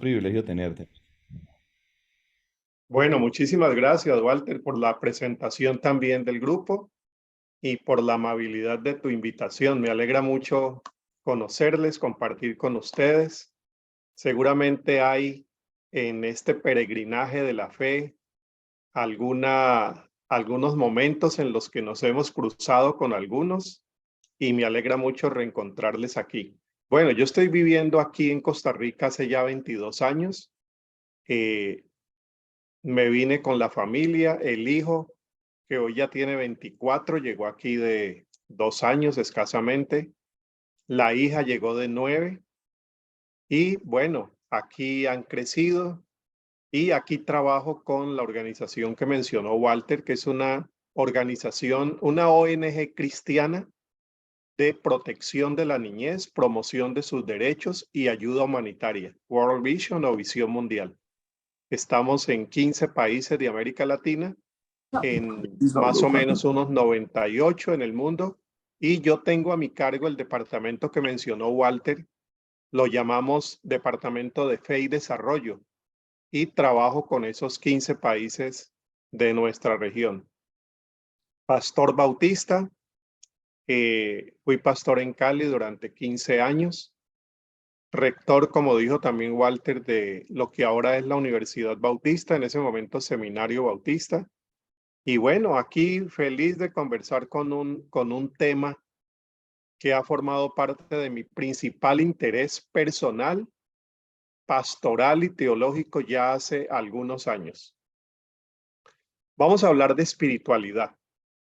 Privilegio tenerte. Bueno, muchísimas gracias, Walter, por la presentación también del grupo y por la amabilidad de tu invitación. Me alegra mucho conocerles, compartir con ustedes. Seguramente hay en este peregrinaje de la fe algunos momentos en los que nos hemos cruzado con algunos y me alegra mucho reencontrarles aquí. Bueno, yo estoy viviendo aquí en Costa Rica hace ya 22 años. Eh, Me vine con la familia, el hijo, que hoy ya tiene 24, llegó aquí de 2 años escasamente. La hija llegó de 9 y bueno, aquí han crecido y aquí trabajo con la organización que mencionó Walter, que es una organización, una ONG cristiana de protección de la niñez, promoción de sus derechos y ayuda humanitaria, World Vision o Visión Mundial. Estamos en 15 países de América Latina, en más o menos unos 98 en el mundo, y yo tengo a mi cargo el departamento que mencionó Walter, lo llamamos Departamento de Fe y Desarrollo, y trabajo con esos 15 países de nuestra región. Pastor Bautista, fui pastor en Cali durante 15 años, rector, como dijo también Walter, de lo que ahora es la Universidad Bautista, en ese momento Seminario Bautista. Y bueno, aquí feliz de conversar con un tema que ha formado parte de mi principal interés personal, pastoral y teológico ya hace algunos años. Vamos a hablar de espiritualidad.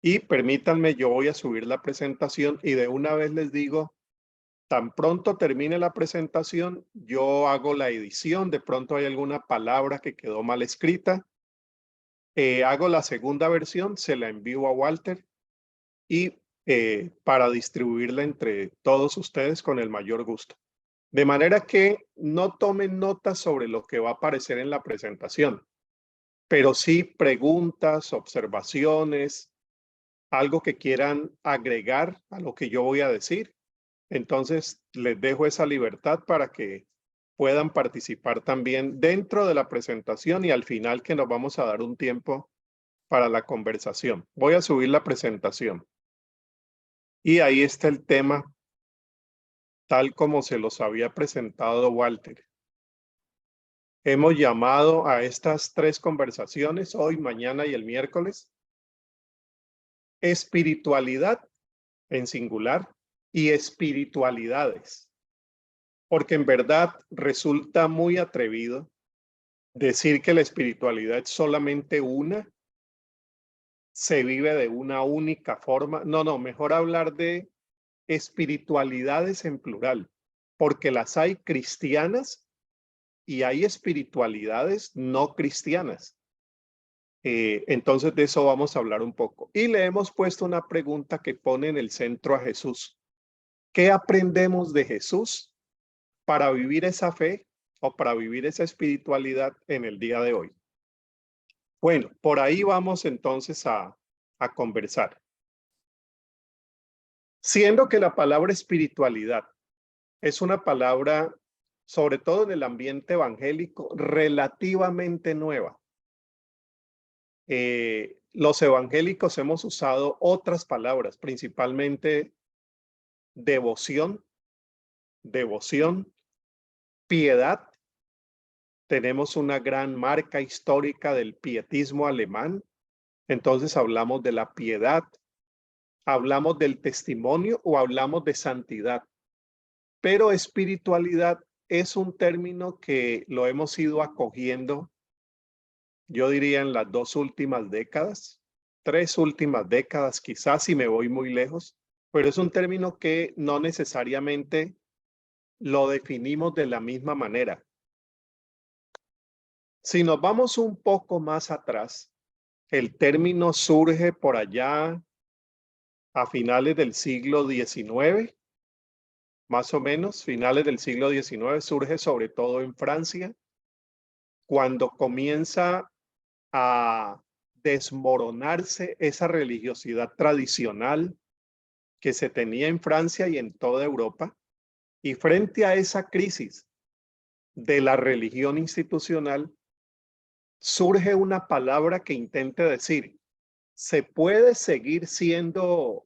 Y permítanme, yo voy a subir la presentación y de una vez les digo, tan pronto termine la presentación, yo hago la edición, de pronto hay alguna palabra que quedó mal escrita, hago la segunda versión, se la envío a Walter y para distribuirla entre todos ustedes con el mayor gusto. De manera que no tomen notas sobre lo que va a aparecer en la presentación, pero sí preguntas, observaciones, algo que quieran agregar a lo que yo voy a decir. Entonces, les dejo esa libertad para que puedan participar también dentro de la presentación y al final que nos vamos a dar un tiempo para la conversación. Voy a subir la presentación. Y ahí está el tema, tal como se los había presentado Walter. Hemos llamado a estas 3 conversaciones, hoy, mañana y el miércoles, espiritualidad en singular y espiritualidades, porque en verdad resulta muy atrevido decir que la espiritualidad es solamente una, se vive de una única forma. No, mejor hablar de espiritualidades en plural, porque las hay cristianas y hay espiritualidades no cristianas. Entonces de eso vamos a hablar un poco. Y le hemos puesto una pregunta que pone en el centro a Jesús. ¿Qué aprendemos de Jesús para vivir esa fe o para vivir esa espiritualidad en el día de hoy? Bueno, por ahí vamos entonces a conversar. Siendo que la palabra espiritualidad es una palabra, sobre todo en el ambiente evangélico, relativamente nueva. Los evangélicos hemos usado otras palabras, principalmente devoción, piedad. Tenemos una gran marca histórica del pietismo alemán. Entonces hablamos de la piedad, hablamos del testimonio o hablamos de santidad. Pero espiritualidad es un término que lo hemos ido acogiendo, yo diría, en las 2 últimas décadas, 3 últimas décadas, quizás si me voy muy lejos, pero es un término que no necesariamente lo definimos de la misma manera. Si nos vamos un poco más atrás, el término surge por allá a finales del siglo XIX, más o menos, finales del siglo XIX, surge sobre todo en Francia, cuando comienza a desmoronarse esa religiosidad tradicional que se tenía en Francia y en toda Europa. Y frente a esa crisis de la religión institucional, surge una palabra que intente decir, se puede seguir siendo,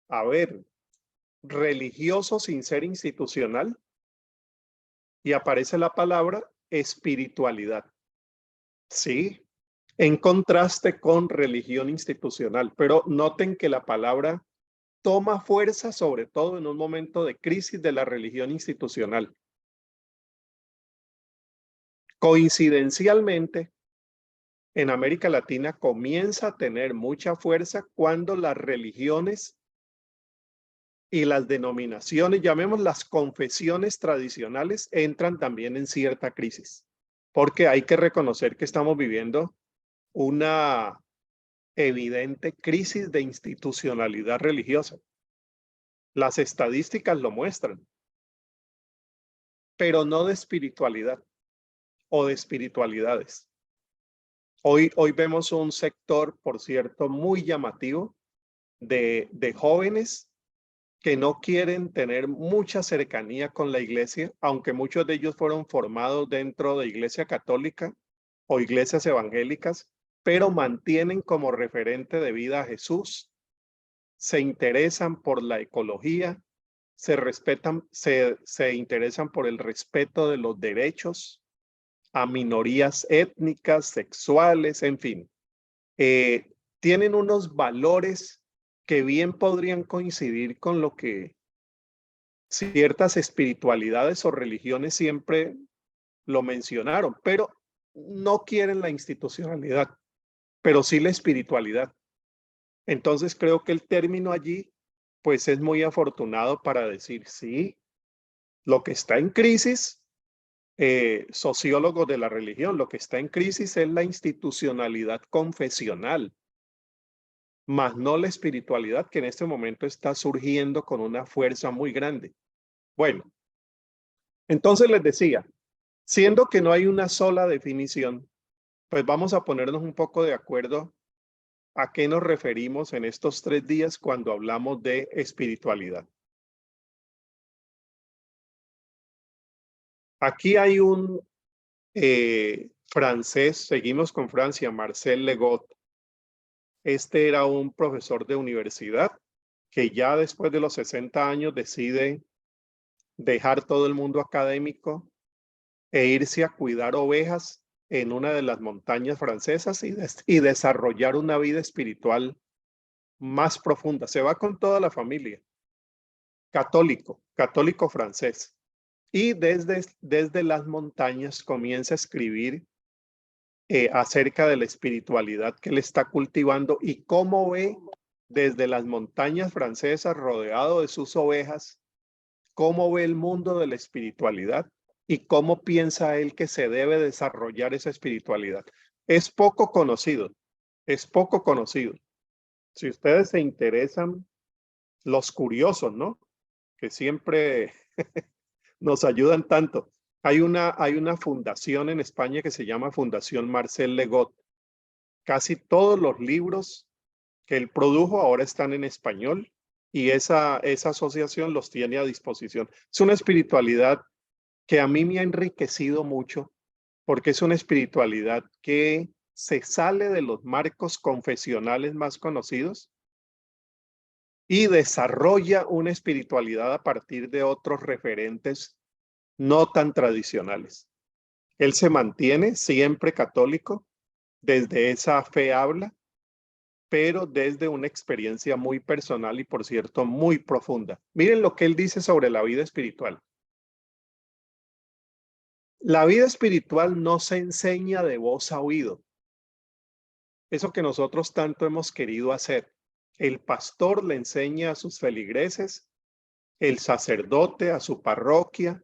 a ver, religioso sin ser institucional, y aparece la palabra espiritualidad. Sí, en contraste con religión institucional, pero noten que la palabra toma fuerza sobre todo en un momento de crisis de la religión institucional. Coincidencialmente, en América Latina comienza a tener mucha fuerza cuando las religiones y las denominaciones, llamemos las confesiones tradicionales, entran también en cierta crisis, porque hay que reconocer que estamos viviendo una evidente crisis de institucionalidad religiosa. Las estadísticas lo muestran, pero no de espiritualidad o de espiritualidades. Hoy vemos un sector, por cierto, muy llamativo de jóvenes que no quieren tener mucha cercanía con la iglesia, aunque muchos de ellos fueron formados dentro de iglesia católica o iglesias evangélicas, pero mantienen como referente de vida a Jesús, se interesan por la ecología, se interesan por el respeto de los derechos a minorías étnicas, sexuales, en fin. Tienen unos valores que bien podrían coincidir con lo que ciertas espiritualidades o religiones siempre lo mencionaron, pero no quieren la institucionalidad, pero sí la espiritualidad. Entonces creo que el término allí, pues es muy afortunado para decir, sí, lo que está en crisis, sociólogos de la religión, lo que está en crisis es la institucionalidad confesional, más no la espiritualidad que en este momento está surgiendo con una fuerza muy grande. Bueno, entonces les decía, siendo que no hay una sola definición, pues vamos a ponernos un poco de acuerdo a qué nos referimos en estos 3 días cuando hablamos de espiritualidad. Aquí hay un francés, seguimos con Francia, Marcel Legault. Este era un profesor de universidad que ya después de los 60 años decide dejar todo el mundo académico e irse a cuidar ovejas en una de las montañas francesas y desarrollar una vida espiritual más profunda. Se va con toda la familia, católico francés. Y desde las montañas comienza a escribir acerca de la espiritualidad que él está cultivando y cómo ve desde las montañas francesas rodeado de sus ovejas, cómo ve el mundo de la espiritualidad y cómo piensa él que se debe desarrollar esa espiritualidad. Es poco conocido, es poco conocido. Si ustedes se interesan, los curiosos, ¿no? Que siempre nos ayudan tanto. Hay una fundación en España que se llama Fundación Marcel Legault. Casi todos los libros que él produjo ahora están en español y esa asociación los tiene a disposición. Es una espiritualidad que a mí me ha enriquecido mucho porque es una espiritualidad que se sale de los marcos confesionales más conocidos y desarrolla una espiritualidad a partir de otros referentes no tan tradicionales. Él se mantiene siempre católico, desde esa fe habla, pero desde una experiencia muy personal y, por cierto, muy profunda. Miren lo que él dice sobre la vida espiritual. La vida espiritual no se enseña de voz a oído. Eso que nosotros tanto hemos querido hacer. El pastor le enseña a sus feligreses, el sacerdote a su parroquia,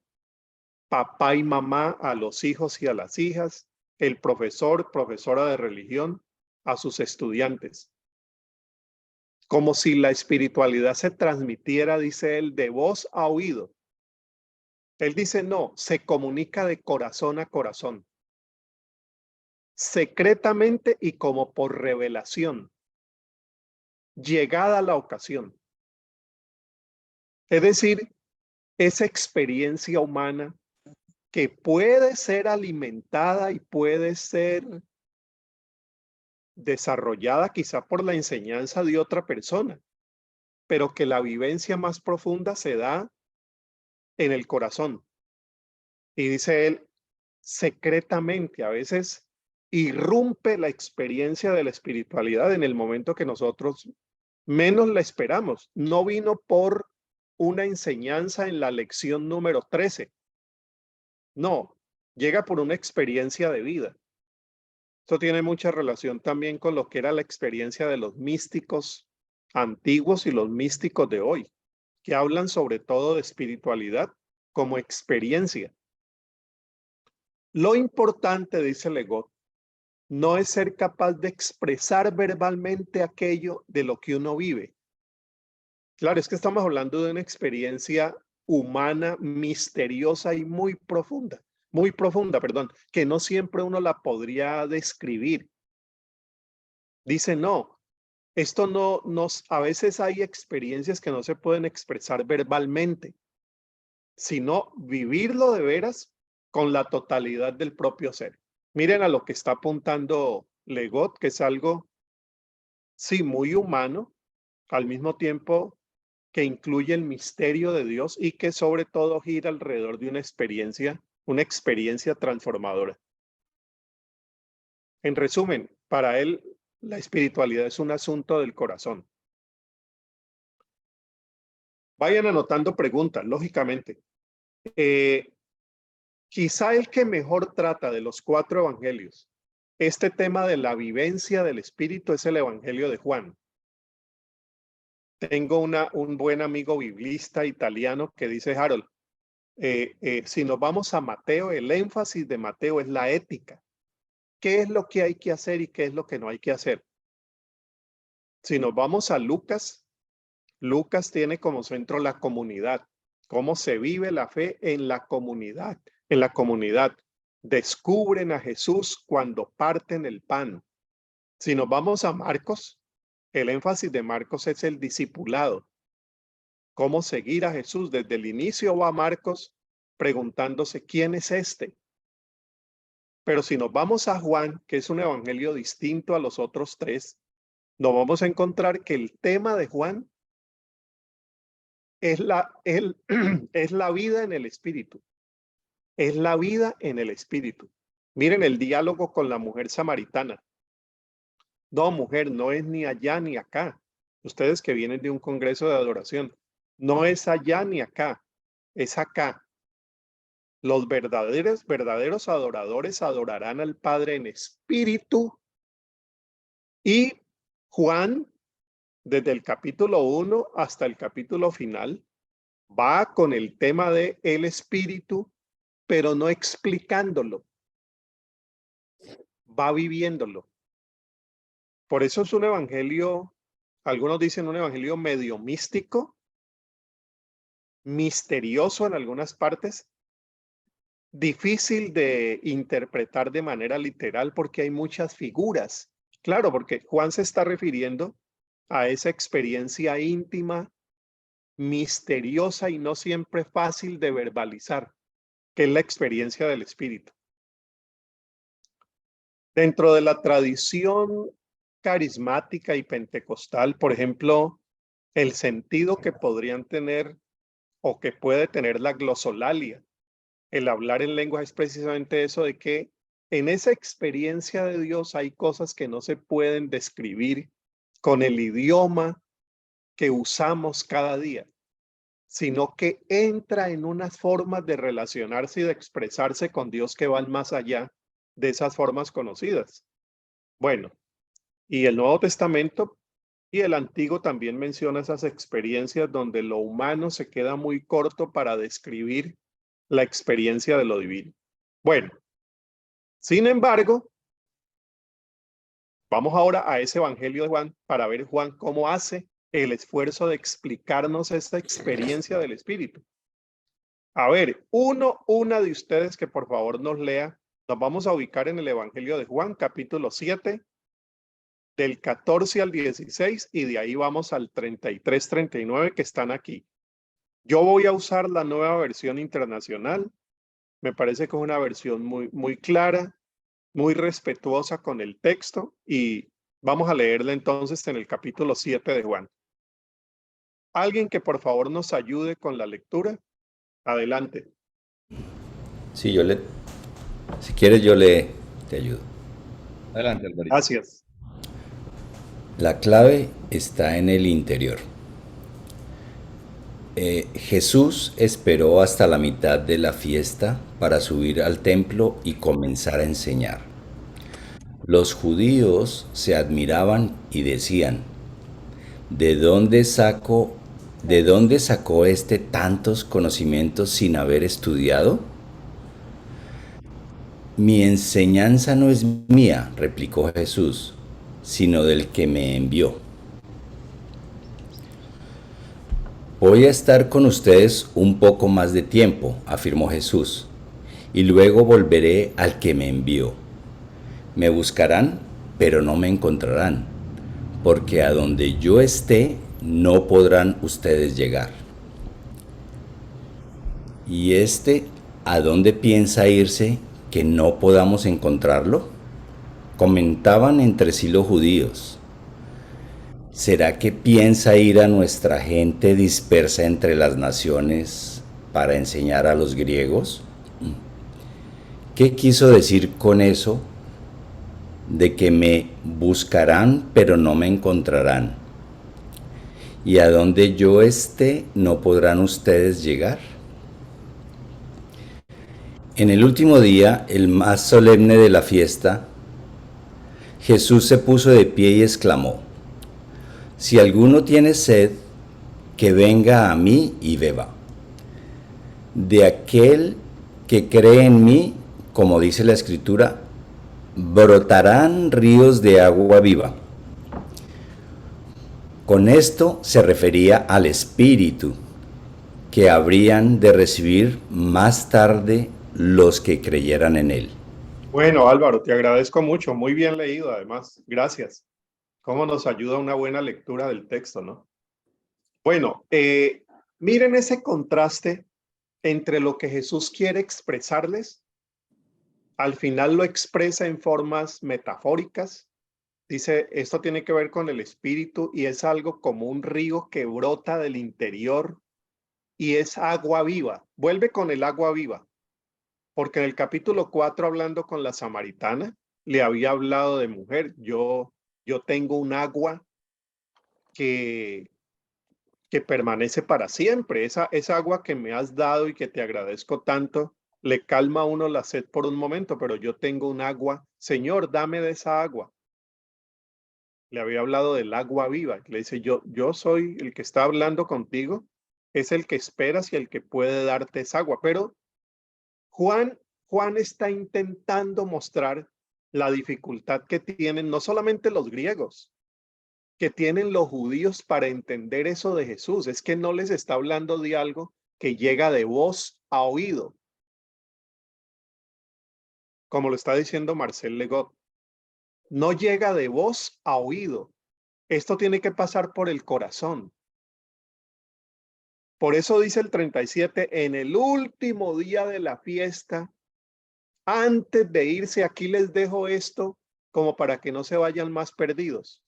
papá y mamá a los hijos y a las hijas, el profesor, profesora de religión a sus estudiantes. Como si la espiritualidad se transmitiera, dice él, de voz a oído. Él dice, no, se comunica de corazón a corazón, secretamente y como por revelación, llegada la ocasión. Es decir, esa experiencia humana que puede ser alimentada y puede ser desarrollada quizá por la enseñanza de otra persona, pero que la vivencia más profunda se da en el corazón. Y dice él, secretamente, a veces irrumpe la experiencia de la espiritualidad en el momento que nosotros menos la esperamos. No vino por una enseñanza en la lección número 13. No, llega por una experiencia de vida. Esto tiene mucha relación también con lo que era la experiencia de los místicos antiguos y los místicos de hoy, que hablan sobre todo de espiritualidad como experiencia. Lo importante, dice Legot, no es ser capaz de expresar verbalmente aquello de lo que uno vive. Claro, es que estamos hablando de una experiencia humana, misteriosa y muy profunda, perdón, que no siempre uno la podría describir. Dice, no, esto no a veces hay experiencias que no se pueden expresar verbalmente, sino vivirlo de veras con la totalidad del propio ser. Miren a lo que está apuntando Legot, que es algo, sí, muy humano, al mismo tiempo que incluye el misterio de Dios y que sobre todo gira alrededor de una experiencia transformadora. En resumen, para él, la espiritualidad es un asunto del corazón. Vayan anotando preguntas, lógicamente. Quizá el que mejor trata de los 4 evangelios este tema de la vivencia del Espíritu es el Evangelio de Juan. Tengo un buen amigo biblista italiano que dice, Harold, si nos vamos a Mateo, el énfasis de Mateo es la ética. ¿Qué es lo que hay que hacer y qué es lo que no hay que hacer? Si nos vamos a Lucas, Lucas tiene como centro la comunidad. Cómo se vive la fe en la comunidad. En la comunidad. Descubren a Jesús cuando parten el pan. Si nos vamos a Marcos, el énfasis de Marcos es el discipulado. Cómo seguir a Jesús. Desde el inicio va Marcos preguntándose quién es este. Pero si nos vamos a Juan, que es un evangelio distinto a los otros 3, nos vamos a encontrar que el tema de Juan es es la vida en el Espíritu. Es la vida en el Espíritu. Miren el diálogo con la mujer samaritana. No, mujer, no es ni allá ni acá. Ustedes que vienen de un congreso de adoración, no es allá ni acá, es acá. Los verdaderos adoradores adorarán al Padre en espíritu. Y Juan, desde el capítulo 1 hasta el capítulo final, va con el tema de el espíritu, pero no explicándolo. Va viviéndolo. Por eso es un evangelio, algunos dicen un evangelio medio místico, misterioso en algunas partes, difícil de interpretar de manera literal porque hay muchas figuras. Claro, porque Juan se está refiriendo a esa experiencia íntima, misteriosa y no siempre fácil de verbalizar, que es la experiencia del Espíritu. Dentro de la tradición carismática y pentecostal, por ejemplo, el sentido que podrían tener o que puede tener la glosolalia, el hablar en lenguas, es precisamente eso de que en esa experiencia de Dios hay cosas que no se pueden describir con el idioma que usamos cada día, sino que entra en unas formas de relacionarse y de expresarse con Dios que van más allá de esas formas conocidas. Bueno, y el Nuevo Testamento y el Antiguo también menciona esas experiencias donde lo humano se queda muy corto para describir la experiencia de lo divino. Bueno, sin embargo, vamos ahora a ese Evangelio de Juan para ver Juan cómo hace el esfuerzo de explicarnos esta experiencia del Espíritu. A ver, una de ustedes que por favor nos lea, nos vamos a ubicar en el Evangelio de Juan, capítulo 7, del 14 al 16, y de ahí vamos al 33, 39 que están aquí. Yo voy a usar la nueva versión internacional. Me parece que es una versión muy clara, muy respetuosa con el texto y vamos a leerla entonces en el capítulo 7 de Juan. Alguien que por favor nos ayude con la lectura. Adelante. Sí, si quieres te ayudo. Adelante, Alvarito. Gracias. La clave está en el interior. Jesús esperó hasta la mitad de la fiesta para subir al templo y comenzar a enseñar. Los judíos se admiraban y decían, ¿de de dónde sacó este tantos conocimientos sin haber estudiado? Mi enseñanza no es mía, replicó Jesús, sino del que me envió. Voy a estar con ustedes un poco más de tiempo, afirmó Jesús, y luego volveré al que me envió. Me buscarán, pero no me encontrarán, porque a donde yo esté no podrán ustedes llegar. ¿Y a dónde piensa irse que no podamos encontrarlo? Comentaban entre sí los judíos. ¿Será que piensa ir a nuestra gente dispersa entre las naciones para enseñar a los griegos? ¿Qué quiso decir con eso de que me buscarán pero no me encontrarán? ¿Y a donde yo esté no podrán ustedes llegar? En el último día, el más solemne de la fiesta, Jesús se puso de pie y exclamó, si alguno tiene sed, que venga a mí y beba. De aquel que cree en mí, como dice la Escritura, brotarán ríos de agua viva. Con esto se refería al Espíritu que habrían de recibir más tarde los que creyeran en él. Bueno, Álvaro, te agradezco mucho. Muy bien leído, además. Gracias. Cómo nos ayuda una buena lectura del texto, ¿no? Bueno, miren ese contraste entre lo que Jesús quiere expresarles. Al final lo expresa en formas metafóricas. Dice, esto tiene que ver con el espíritu y es algo como un río que brota del interior y es agua viva. Vuelve con el agua viva, porque en el capítulo 4, hablando con la samaritana, le había hablado de mujer. Yo tengo un agua que permanece para siempre. Esa agua que me has dado y que te agradezco tanto, le calma a uno la sed por un momento, pero yo tengo un agua. Señor, dame de esa agua. Le había hablado del agua viva. Le dice, yo soy el que está hablando contigo, es el que esperas y el que puede darte esa agua. Pero Juan está intentando mostrar la dificultad que tienen no solamente los griegos, que tienen los judíos para entender eso de Jesús. Es que no les está hablando de algo que llega de voz a oído, como lo está diciendo Marcel Legault. No llega de voz a oído. Esto tiene que pasar por el corazón. Por eso dice el 37, en el último día de la fiesta, antes de irse, aquí les dejo esto como para que no se vayan más perdidos.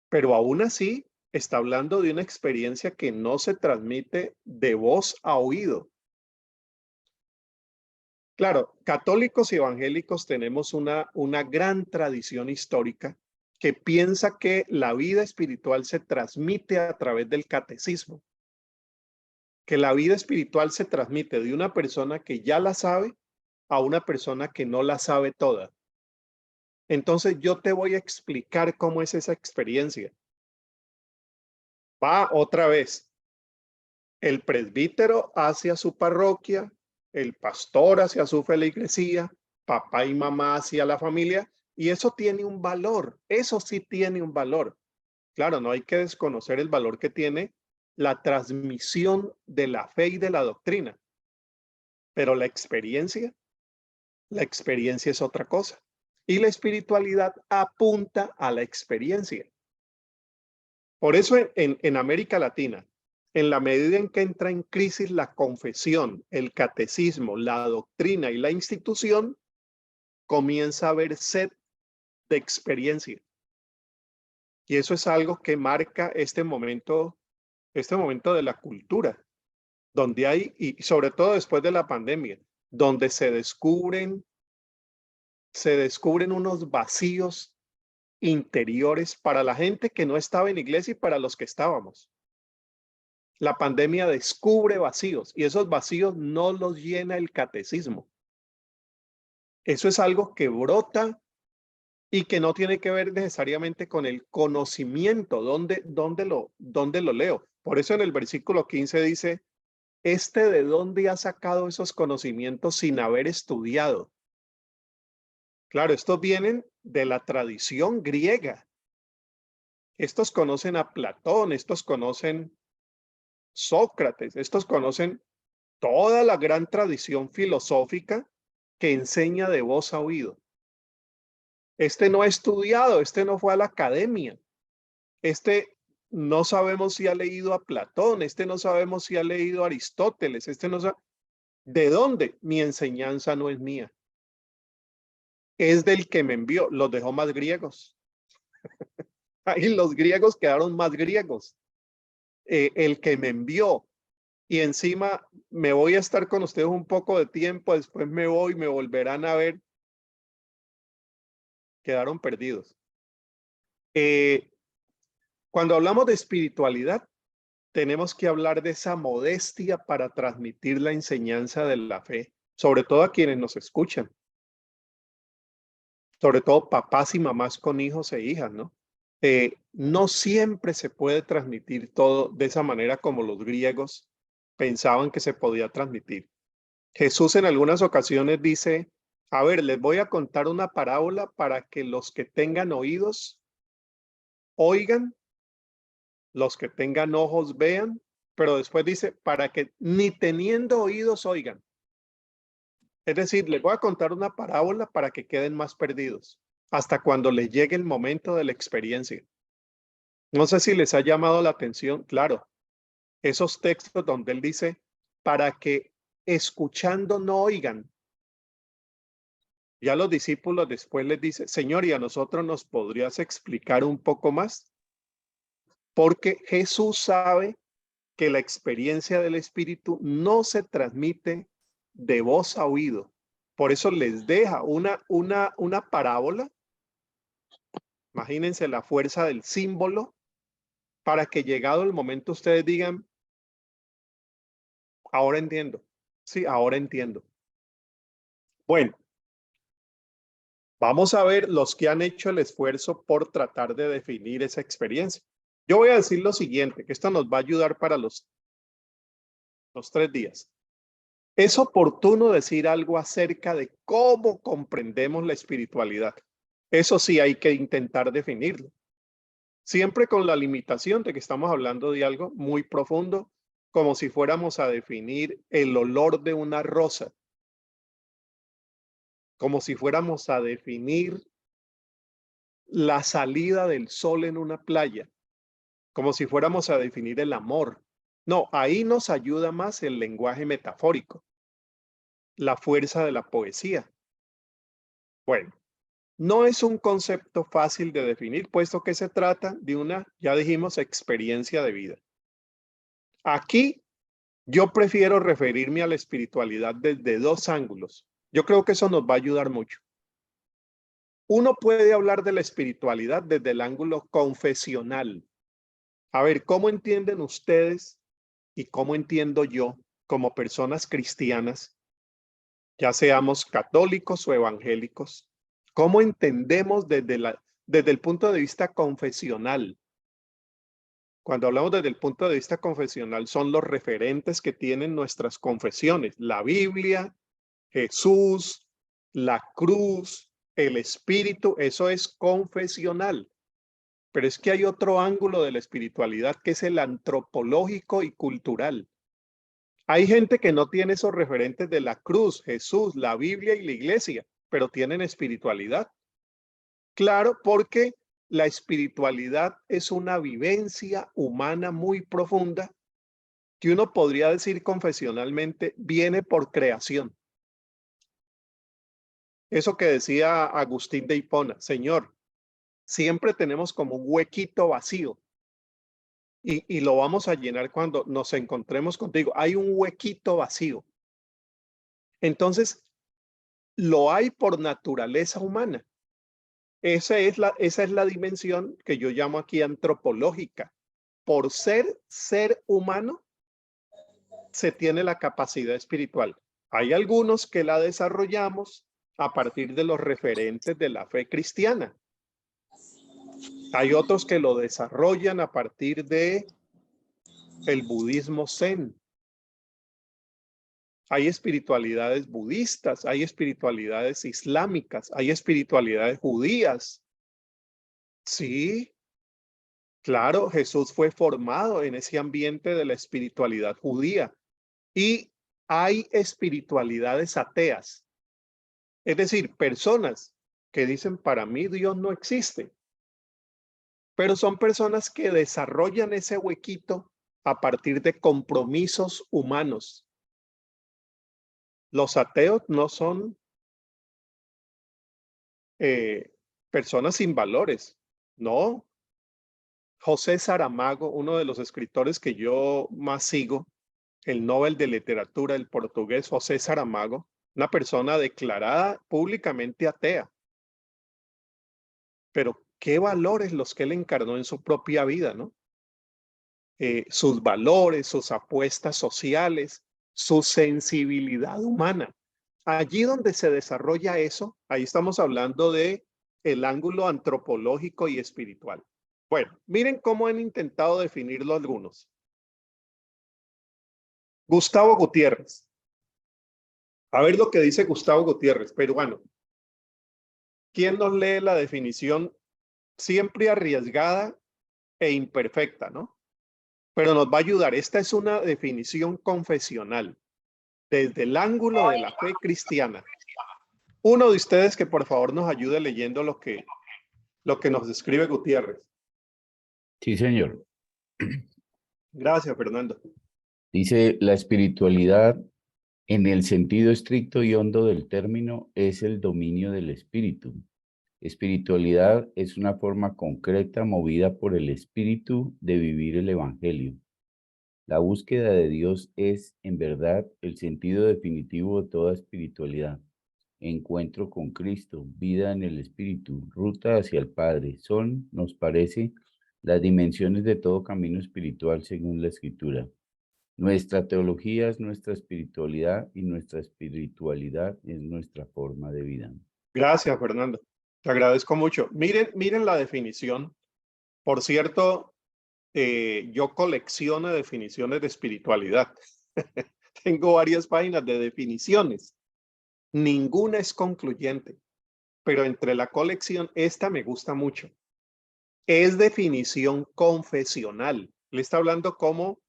Pero aún así, está hablando de una experiencia que no se transmite de voz a oído. Claro, católicos y evangélicos tenemos una gran tradición histórica que piensa que la vida espiritual se transmite a través del catecismo, que la vida espiritual se transmite de una persona que ya la sabe a una persona que no la sabe toda. Entonces yo te voy a explicar cómo es esa experiencia. Va otra vez. El presbítero hacia su parroquia, el pastor hacia su feligresía, papá y mamá hacia la familia, y eso tiene un valor, eso sí tiene un valor. Claro, no hay que desconocer el valor que tiene la transmisión de la fe y de la doctrina, pero la experiencia es otra cosa. Y la espiritualidad apunta a la experiencia. Por eso en América Latina, en la medida en que entra en crisis la confesión, el catecismo, la doctrina y la institución, comienza a haber sed de experiencia. Y eso es algo que marca este momento de la cultura, donde hay, y sobre todo después de la pandemia, donde se descubren unos vacíos interiores para la gente que no estaba en iglesia y para los que estábamos. La pandemia descubre vacíos y esos vacíos no los llena el catecismo. Eso es algo que brota y que no tiene que ver necesariamente con el conocimiento, dónde lo leo. Por eso en el versículo 15 dice, ¿de dónde ha sacado esos conocimientos sin haber estudiado? Claro, estos vienen de la tradición griega. Estos conocen a Platón, estos conocen Sócrates, estos conocen toda la gran tradición filosófica que enseña de voz a oído. No ha estudiado, no fue a la academia. No sabemos si ha leído a Platón, no sabemos si ha leído a Aristóteles, no sabe. ¿De dónde? Mi enseñanza no es mía. Es del que me envió, los dejó más griegos. Ahí los griegos quedaron más griegos. El que me envió. Y encima me voy a estar con ustedes un poco de tiempo, después me voy, me volverán a ver. Quedaron perdidos. Cuando hablamos de espiritualidad, tenemos que hablar de esa modestia para transmitir la enseñanza de la fe, sobre todo a quienes nos escuchan. Sobre todo papás y mamás con hijos e hijas, ¿no? No siempre se puede transmitir todo de esa manera como los griegos pensaban que se podía transmitir. Jesús en algunas ocasiones dice, a ver, les voy a contar una parábola para que los que tengan oídos oigan, los que tengan ojos vean, pero después dice, para que ni teniendo oídos oigan. Es decir, les voy a contar una parábola para que queden más perdidos, hasta cuando les llegue el momento de la experiencia. No sé si les ha llamado la atención, claro, esos textos donde él dice, para que escuchando no oigan. Ya los discípulos después les dice, Señor, ¿y a nosotros nos podrías explicar un poco más? Porque Jesús sabe que la experiencia del Espíritu no se transmite de voz a oído. Por eso les deja una parábola. Imagínense la fuerza del símbolo para que llegado el momento ustedes digan, ahora entiendo. Sí, ahora entiendo. Bueno, vamos a ver los que han hecho el esfuerzo por tratar de definir esa experiencia. Yo voy a decir lo siguiente, que esto nos va a ayudar para los 3 días. Es oportuno decir algo acerca de cómo comprendemos la espiritualidad. Eso sí hay que intentar definirlo. Siempre con la limitación de que estamos hablando de algo muy profundo, como si fuéramos a definir el olor de una rosa. Como si fuéramos a definir la salida del sol en una playa. Como si fuéramos a definir el amor. No, ahí nos ayuda más el lenguaje metafórico. La fuerza de la poesía. Bueno, no es un concepto fácil de definir, puesto que se trata de una, ya dijimos, experiencia de vida. Aquí yo prefiero referirme a la espiritualidad desde 2 ángulos. Yo creo que eso nos va a ayudar mucho. Uno puede hablar de la espiritualidad desde el ángulo confesional. A ver, ¿cómo entienden ustedes y cómo entiendo yo como personas cristianas, ya seamos católicos o evangélicos? ¿Cómo entendemos desde el punto de vista confesional? Cuando hablamos desde el punto de vista confesional, son los referentes que tienen nuestras confesiones. La Biblia, Jesús, la cruz, el Espíritu, eso es confesional. Pero es que hay otro ángulo de la espiritualidad que es el antropológico y cultural. Hay gente que no tiene esos referentes de la cruz, Jesús, la Biblia y la iglesia, pero tienen espiritualidad. Claro, porque la espiritualidad es una vivencia humana muy profunda que uno podría decir confesionalmente, viene por creación. Eso que decía Agustín de Hipona, Señor, siempre tenemos como un huequito vacío y lo vamos a llenar cuando nos encontremos contigo. Hay un huequito vacío. Entonces, lo hay por naturaleza humana. Esa es la dimensión que yo llamo aquí antropológica. Por ser humano, se tiene la capacidad espiritual. Hay algunos que la desarrollamos a partir de los referentes de la fe cristiana. Hay otros que lo desarrollan a partir de el budismo zen. Hay espiritualidades budistas, hay espiritualidades islámicas, hay espiritualidades judías. Sí, claro, Jesús fue formado en ese ambiente de la espiritualidad judía. Y hay espiritualidades ateas. Es decir, personas que dicen, para mí Dios no existe. Pero son personas que desarrollan ese huequito a partir de compromisos humanos. Los ateos no son personas sin valores. No. José Saramago, uno de los escritores que yo más sigo, el Nobel de Literatura, el portugués José Saramago, una persona declarada públicamente atea. Pero qué valores los que él encarnó en su propia vida, ¿no? Sus valores, sus apuestas sociales, su sensibilidad humana. Allí donde se desarrolla eso, ahí estamos hablando de el ángulo antropológico y espiritual. Bueno, miren cómo han intentado definirlo algunos. Gustavo Gutiérrez. A ver lo que dice Gustavo Gutiérrez, peruano. ¿Quién nos lee la definición siempre arriesgada e imperfecta, ¿no? Pero nos va a ayudar. Esta es una definición confesional desde el ángulo de la fe cristiana. Uno de ustedes que por favor nos ayude leyendo lo que nos escribe Gutiérrez. Sí, señor. Gracias, Fernando. Dice, la espiritualidad, en el sentido estricto y hondo del término, es el dominio del espíritu. Espiritualidad es una forma concreta movida por el espíritu de vivir el evangelio. La búsqueda de Dios es, en verdad, el sentido definitivo de toda espiritualidad. Encuentro con Cristo, vida en el espíritu, ruta hacia el Padre. Son, nos parece, las dimensiones de todo camino espiritual según la Escritura. Nuestra teología es nuestra espiritualidad y nuestra espiritualidad es nuestra forma de vida. Gracias, Fernando. Te agradezco mucho. Miren la definición. Por cierto, yo colecciono definiciones de espiritualidad. Tengo varias páginas de definiciones. Ninguna es concluyente, pero entre la colección, esta me gusta mucho. Es definición confesional. Le está hablando como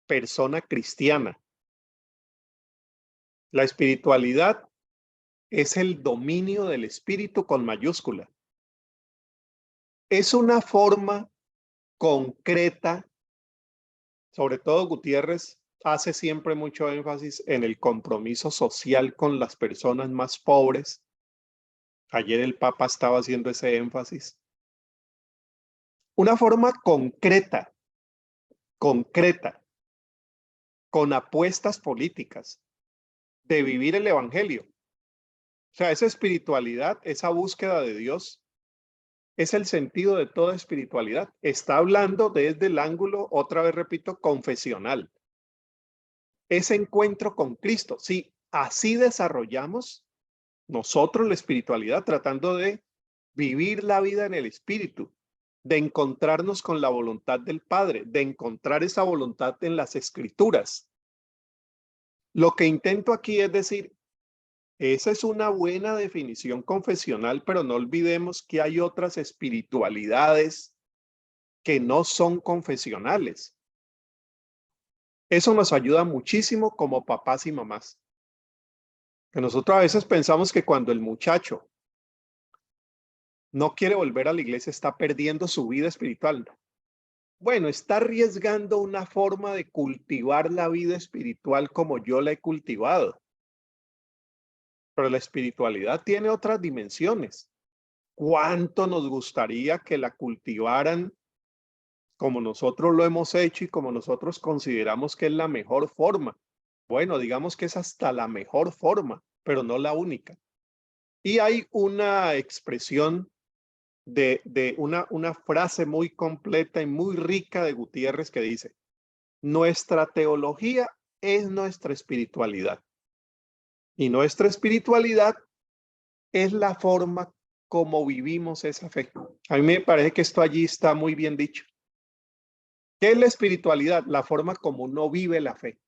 persona cristiana. La espiritualidad es el dominio del espíritu con mayúscula. Es una forma concreta, sobre todo Gutiérrez hace siempre mucho énfasis en el compromiso social con las personas más pobres. Ayer el Papa estaba haciendo ese énfasis. Una forma concreta, con apuestas políticas, de vivir el evangelio. O sea, esa espiritualidad, esa búsqueda de Dios, es el sentido de toda espiritualidad. Está hablando desde el ángulo, otra vez repito, confesional. Ese encuentro con Cristo. Sí, así desarrollamos nosotros la espiritualidad, tratando de vivir la vida en el espíritu, de encontrarnos con la voluntad del Padre, de encontrar esa voluntad en las Escrituras. Lo que intento aquí es decir, esa es una buena definición confesional, pero no olvidemos que hay otras espiritualidades que no son confesionales. Eso nos ayuda muchísimo como papás y mamás. Que nosotros a veces pensamos que cuando el muchacho no quiere volver a la iglesia está perdiendo su vida espiritual. bueno, está arriesgando una forma de cultivar la vida espiritual como yo la he cultivado. Pero la espiritualidad tiene otras dimensiones. ¿Cuánto nos gustaría que la cultivaran como nosotros lo hemos hecho y como nosotros consideramos que es la mejor forma? Bueno, digamos que es hasta la mejor forma, pero no la única. Y hay una expresión de una frase muy completa y muy rica de Gutiérrez que dice, nuestra teología es nuestra espiritualidad. Y nuestra espiritualidad es la forma como vivimos esa fe. A mí me parece que esto allí está muy bien dicho. ¿Qué es la espiritualidad? La forma como uno vive la fe.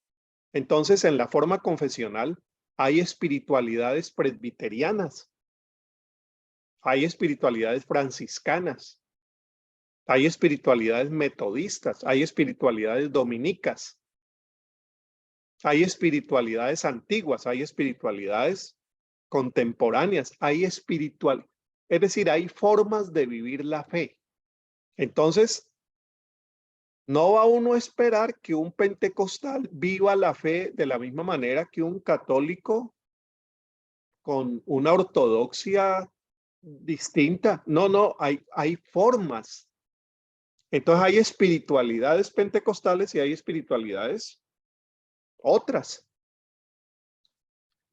Entonces, en la forma confesional hay espiritualidades presbiterianas, hay espiritualidades franciscanas, hay espiritualidades metodistas, hay espiritualidades dominicas, hay espiritualidades antiguas, hay espiritualidades contemporáneas, hay espiritual, es decir, hay formas de vivir la fe. Entonces, no va uno a esperar que un pentecostal viva la fe de la misma manera que un católico con una ortodoxia distinta. No, no, hay formas. Entonces hay espiritualidades pentecostales y hay espiritualidades otras.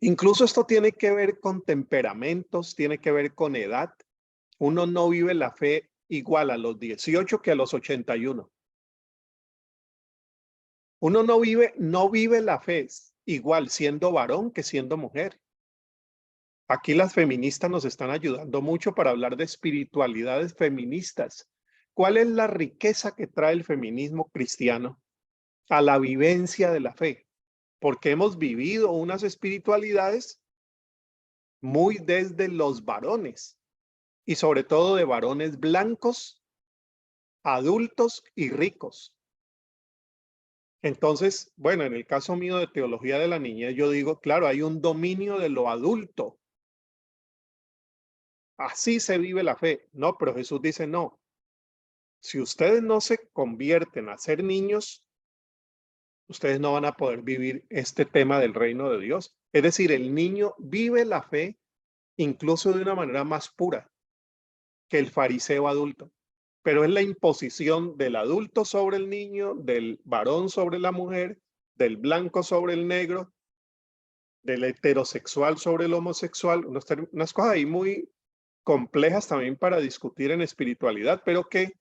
Incluso esto tiene que ver con temperamentos, tiene que ver con edad. Uno no vive la fe igual a los 18 que a los 81. Uno no vive la fe igual siendo varón que siendo mujer. Aquí las feministas nos están ayudando mucho para hablar de espiritualidades feministas. ¿Cuál es la riqueza que trae el feminismo cristiano a la vivencia de la fe? Porque hemos vivido unas espiritualidades muy desde los varones y sobre todo de varones blancos, adultos y ricos. Entonces, bueno, en el caso mío de teología de la niñez, yo digo, claro, hay un dominio de lo adulto. Así se vive la fe. No, pero Jesús dice, no. Si ustedes no se convierten a ser niños, ustedes no van a poder vivir este tema del reino de Dios. Es decir, el niño vive la fe incluso de una manera más pura que el fariseo adulto. Pero es la imposición del adulto sobre el niño, del varón sobre la mujer, del blanco sobre el negro, del heterosexual sobre el homosexual, unas cosas ahí muy complejas también para discutir en espiritualidad, pero que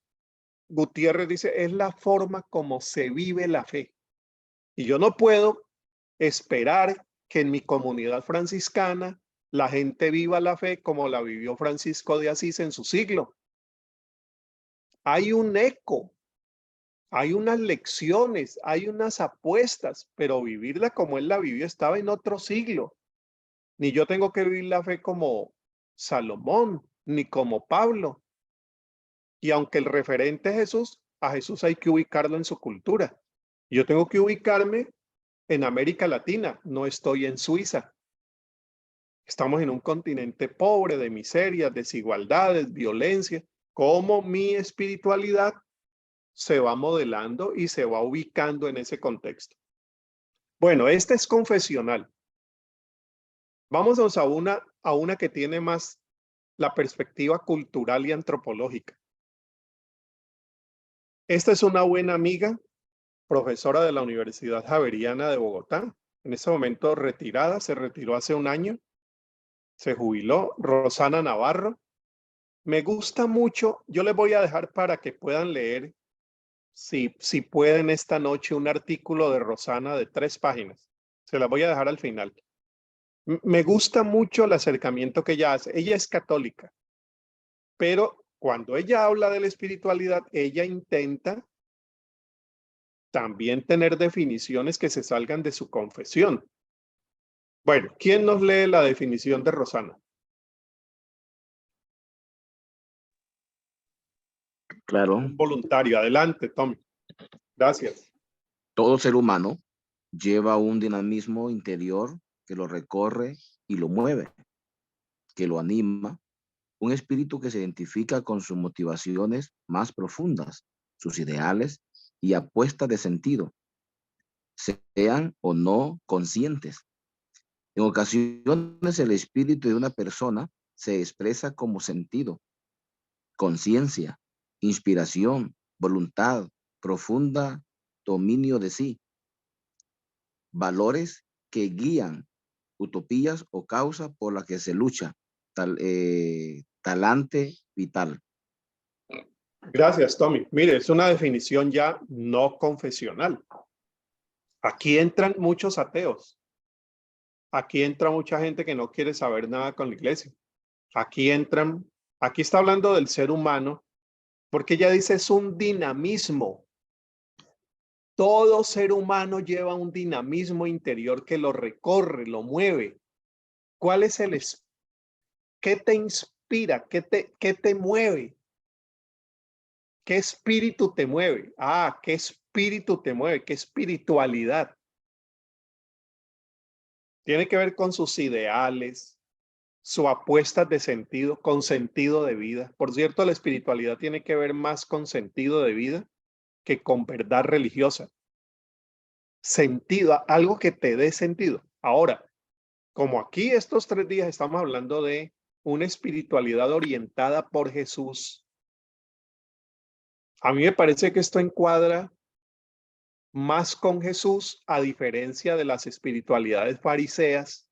Gutiérrez dice es la forma como se vive la fe. Y yo no puedo esperar que en mi comunidad franciscana la gente viva la fe como la vivió Francisco de Asís en su siglo. Hay un eco, hay unas lecciones, hay unas apuestas, pero vivirla como él la vivió estaba en otro siglo. Ni yo tengo que vivir la fe como Salomón, ni como Pablo. Y aunque el referente es Jesús, a Jesús hay que ubicarlo en su cultura. Yo tengo que ubicarme en América Latina, no estoy en Suiza. Estamos en un continente pobre de miserias, desigualdades, violencia. ¿Cómo mi espiritualidad se va modelando y se va ubicando en ese contexto? Bueno, este es confesional. Vámonos a una que tiene más la perspectiva cultural y antropológica. Esta es una buena amiga, profesora de la Universidad Javeriana de Bogotá. En ese momento retirada, se retiró hace un año. Se jubiló, Rosana Navarro. Me gusta mucho, yo les voy a dejar para que puedan leer, si pueden esta noche, un artículo de Rosana de 3 páginas. Se las voy a dejar al final. Me gusta mucho el acercamiento que ella hace. Ella es católica, pero cuando ella habla de la espiritualidad, ella intenta también tener definiciones que se salgan de su confesión. Bueno, ¿quién nos lee la definición de Rosana? Claro, Un voluntario. Adelante, Tom. Gracias. todo ser humano lleva un dinamismo interior que lo recorre y lo mueve, que lo anima, un espíritu que se identifica con sus motivaciones más profundas, sus ideales y apuestas de sentido, sean o no conscientes. En ocasiones el espíritu de una persona se expresa como sentido, conciencia, inspiración, voluntad, profunda dominio de sí, valores que guían, utopías o causa por la que se lucha, talante vital. Gracias, Tommy. Mire, es una definición ya no confesional. Aquí entran muchos ateos. Aquí entra mucha gente que no quiere saber nada con la iglesia. Aquí está hablando del ser humano, porque ella dice es un dinamismo. Todo ser humano lleva un dinamismo interior que lo recorre, lo mueve. ¿Cuál es qué te inspira? ¿Qué te mueve? ¿Qué espíritu te mueve? ¿Qué espíritu te mueve? ¿Qué espiritualidad? Tiene que ver con sus ideales, su apuesta de sentido, con sentido de vida. Por cierto, la espiritualidad tiene que ver más con sentido de vida que con verdad religiosa. Sentido, algo que te dé sentido. Ahora, como aquí estos 3 días estamos hablando de una espiritualidad orientada por Jesús, a mí me parece que esto encuadra más con Jesús, a diferencia de las espiritualidades fariseas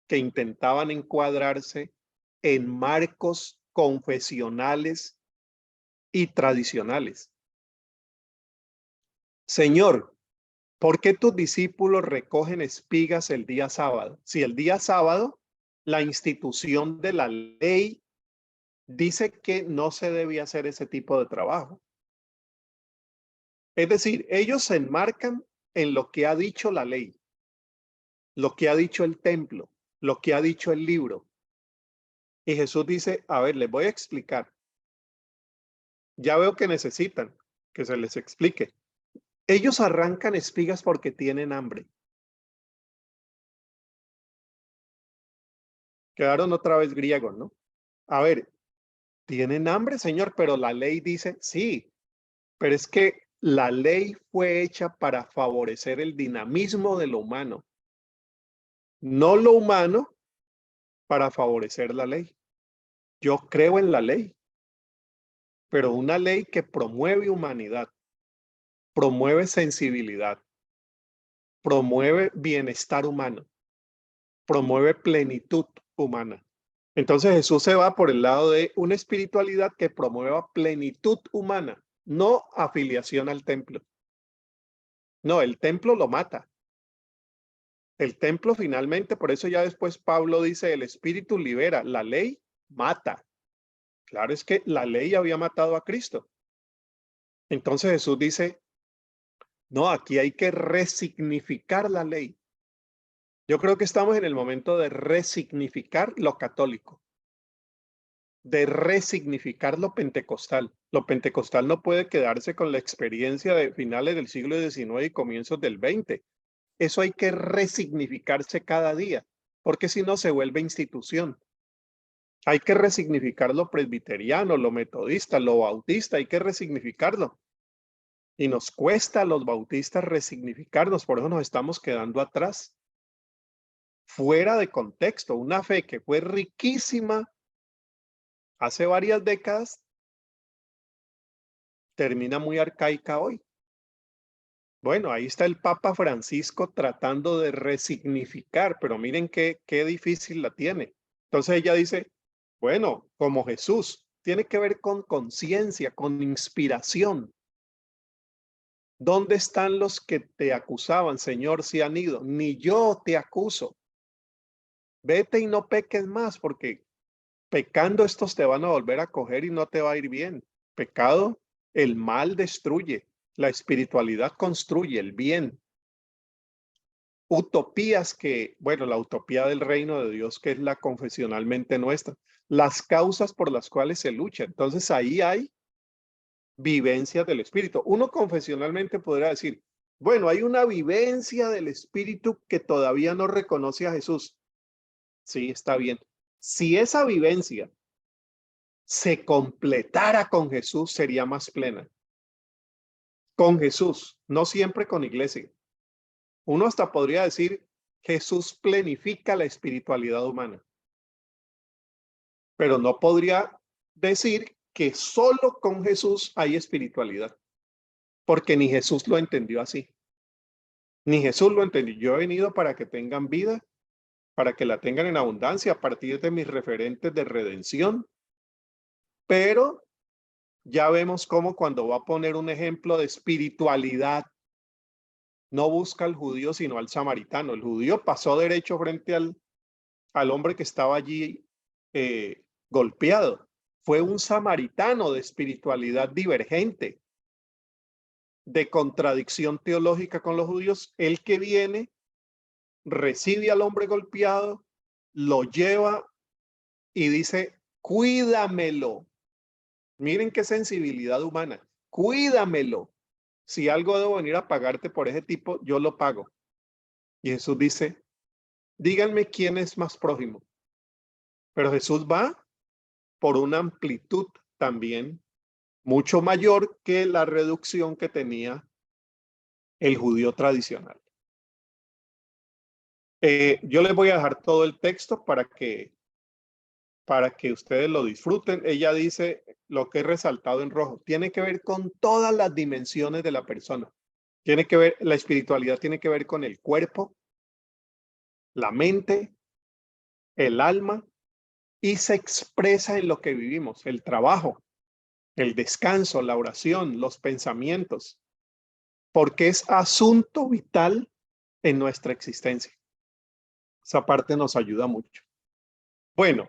que intentaban encuadrarse en marcos confesionales y tradicionales. Señor, ¿por qué tus discípulos recogen espigas el día sábado? Si el día sábado, la institución de la ley dice que no se debía hacer ese tipo de trabajo. Es decir, ellos se enmarcan en lo que ha dicho la ley, lo que ha dicho el templo, lo que ha dicho el libro. Y Jesús dice, a ver, les voy a explicar. Ya veo que necesitan que se les explique. Ellos arrancan espigas porque tienen hambre. Quedaron otra vez griegos, ¿no? A ver, tienen hambre, Señor, pero la ley dice, sí, pero es que la ley fue hecha para favorecer el dinamismo de lo humano, no lo humano para favorecer la ley. Yo creo en la ley, pero una ley que promueve humanidad, promueve sensibilidad, promueve bienestar humano, promueve plenitud humana. Entonces Jesús se va por el lado de una espiritualidad que promueva plenitud humana, no afiliación al templo. No, el templo lo mata. El templo finalmente, por eso ya después Pablo dice, el espíritu libera, la ley mata. Claro, es que la ley había matado a Cristo. Entonces Jesús dice, no, aquí hay que resignificar la ley. Yo creo que estamos en el momento de resignificar lo católico, de resignificar lo pentecostal. Lo pentecostal no puede quedarse con la experiencia de finales del siglo XIX y comienzos del XX. Eso hay que resignificarse cada día, porque si no se vuelve institución. Hay que resignificar lo presbiteriano, lo metodista, lo bautista, hay que resignificarlo. Y nos cuesta a los bautistas resignificarnos, por eso nos estamos quedando atrás. Fuera de contexto, una fe que fue riquísima hace varias décadas, termina muy arcaica hoy. Bueno, ahí está el Papa Francisco tratando de resignificar, pero miren qué difícil la tiene. Entonces ella dice, bueno, como Jesús, tiene que ver con conciencia, con inspiración. ¿Dónde están los que te acusaban, Señor, si han ido? Ni yo te acuso. Vete y no peques más, porque pecando estos te van a volver a coger y no te va a ir bien. Pecado, el mal destruye. La espiritualidad construye el bien. Utopías que, bueno, la utopía del reino de Dios, que es la confesionalmente nuestra. Las causas por las cuales se lucha. Entonces ahí hay vivencias del espíritu. Uno confesionalmente podrá decir, bueno, hay una vivencia del espíritu que todavía no reconoce a Jesús. Sí, está bien. Si esa vivencia se completara con Jesús, sería más plena. con Jesús, no siempre con iglesia. Uno hasta podría decir, Jesús plenifica la espiritualidad humana. Pero no podría decir que solo con Jesús hay espiritualidad, porque ni Jesús lo entendió así. Ni Jesús lo entendió. Yo he venido para que tengan vida, para que la tengan en abundancia a partir de mis referentes de redención. Pero ya vemos cómo cuando va a poner un ejemplo de espiritualidad, no busca al judío, sino al samaritano. El judío pasó derecho frente al hombre que estaba allí golpeado. Fue un samaritano de espiritualidad divergente, de contradicción teológica con los judíos. El que viene, recibe al hombre golpeado, lo lleva y dice, cuídamelo. Miren qué sensibilidad humana. Cuídamelo. Si algo debo venir a pagarte por ese tipo, yo lo pago. Y Jesús dice, díganme quién es más prójimo. Pero Jesús va por una amplitud también mucho mayor que la reducción que tenía el judío tradicional. Yo les voy a dejar todo el texto para que ustedes lo disfruten. Ella dice lo que he resaltado en rojo. Tiene que ver con todas las dimensiones de la persona. Tiene que ver, la espiritualidad tiene que ver con el cuerpo, la mente, el alma, y se expresa en lo que vivimos, el trabajo, el descanso, la oración, los pensamientos, porque es asunto vital en nuestra existencia. Esa parte nos ayuda mucho. Bueno,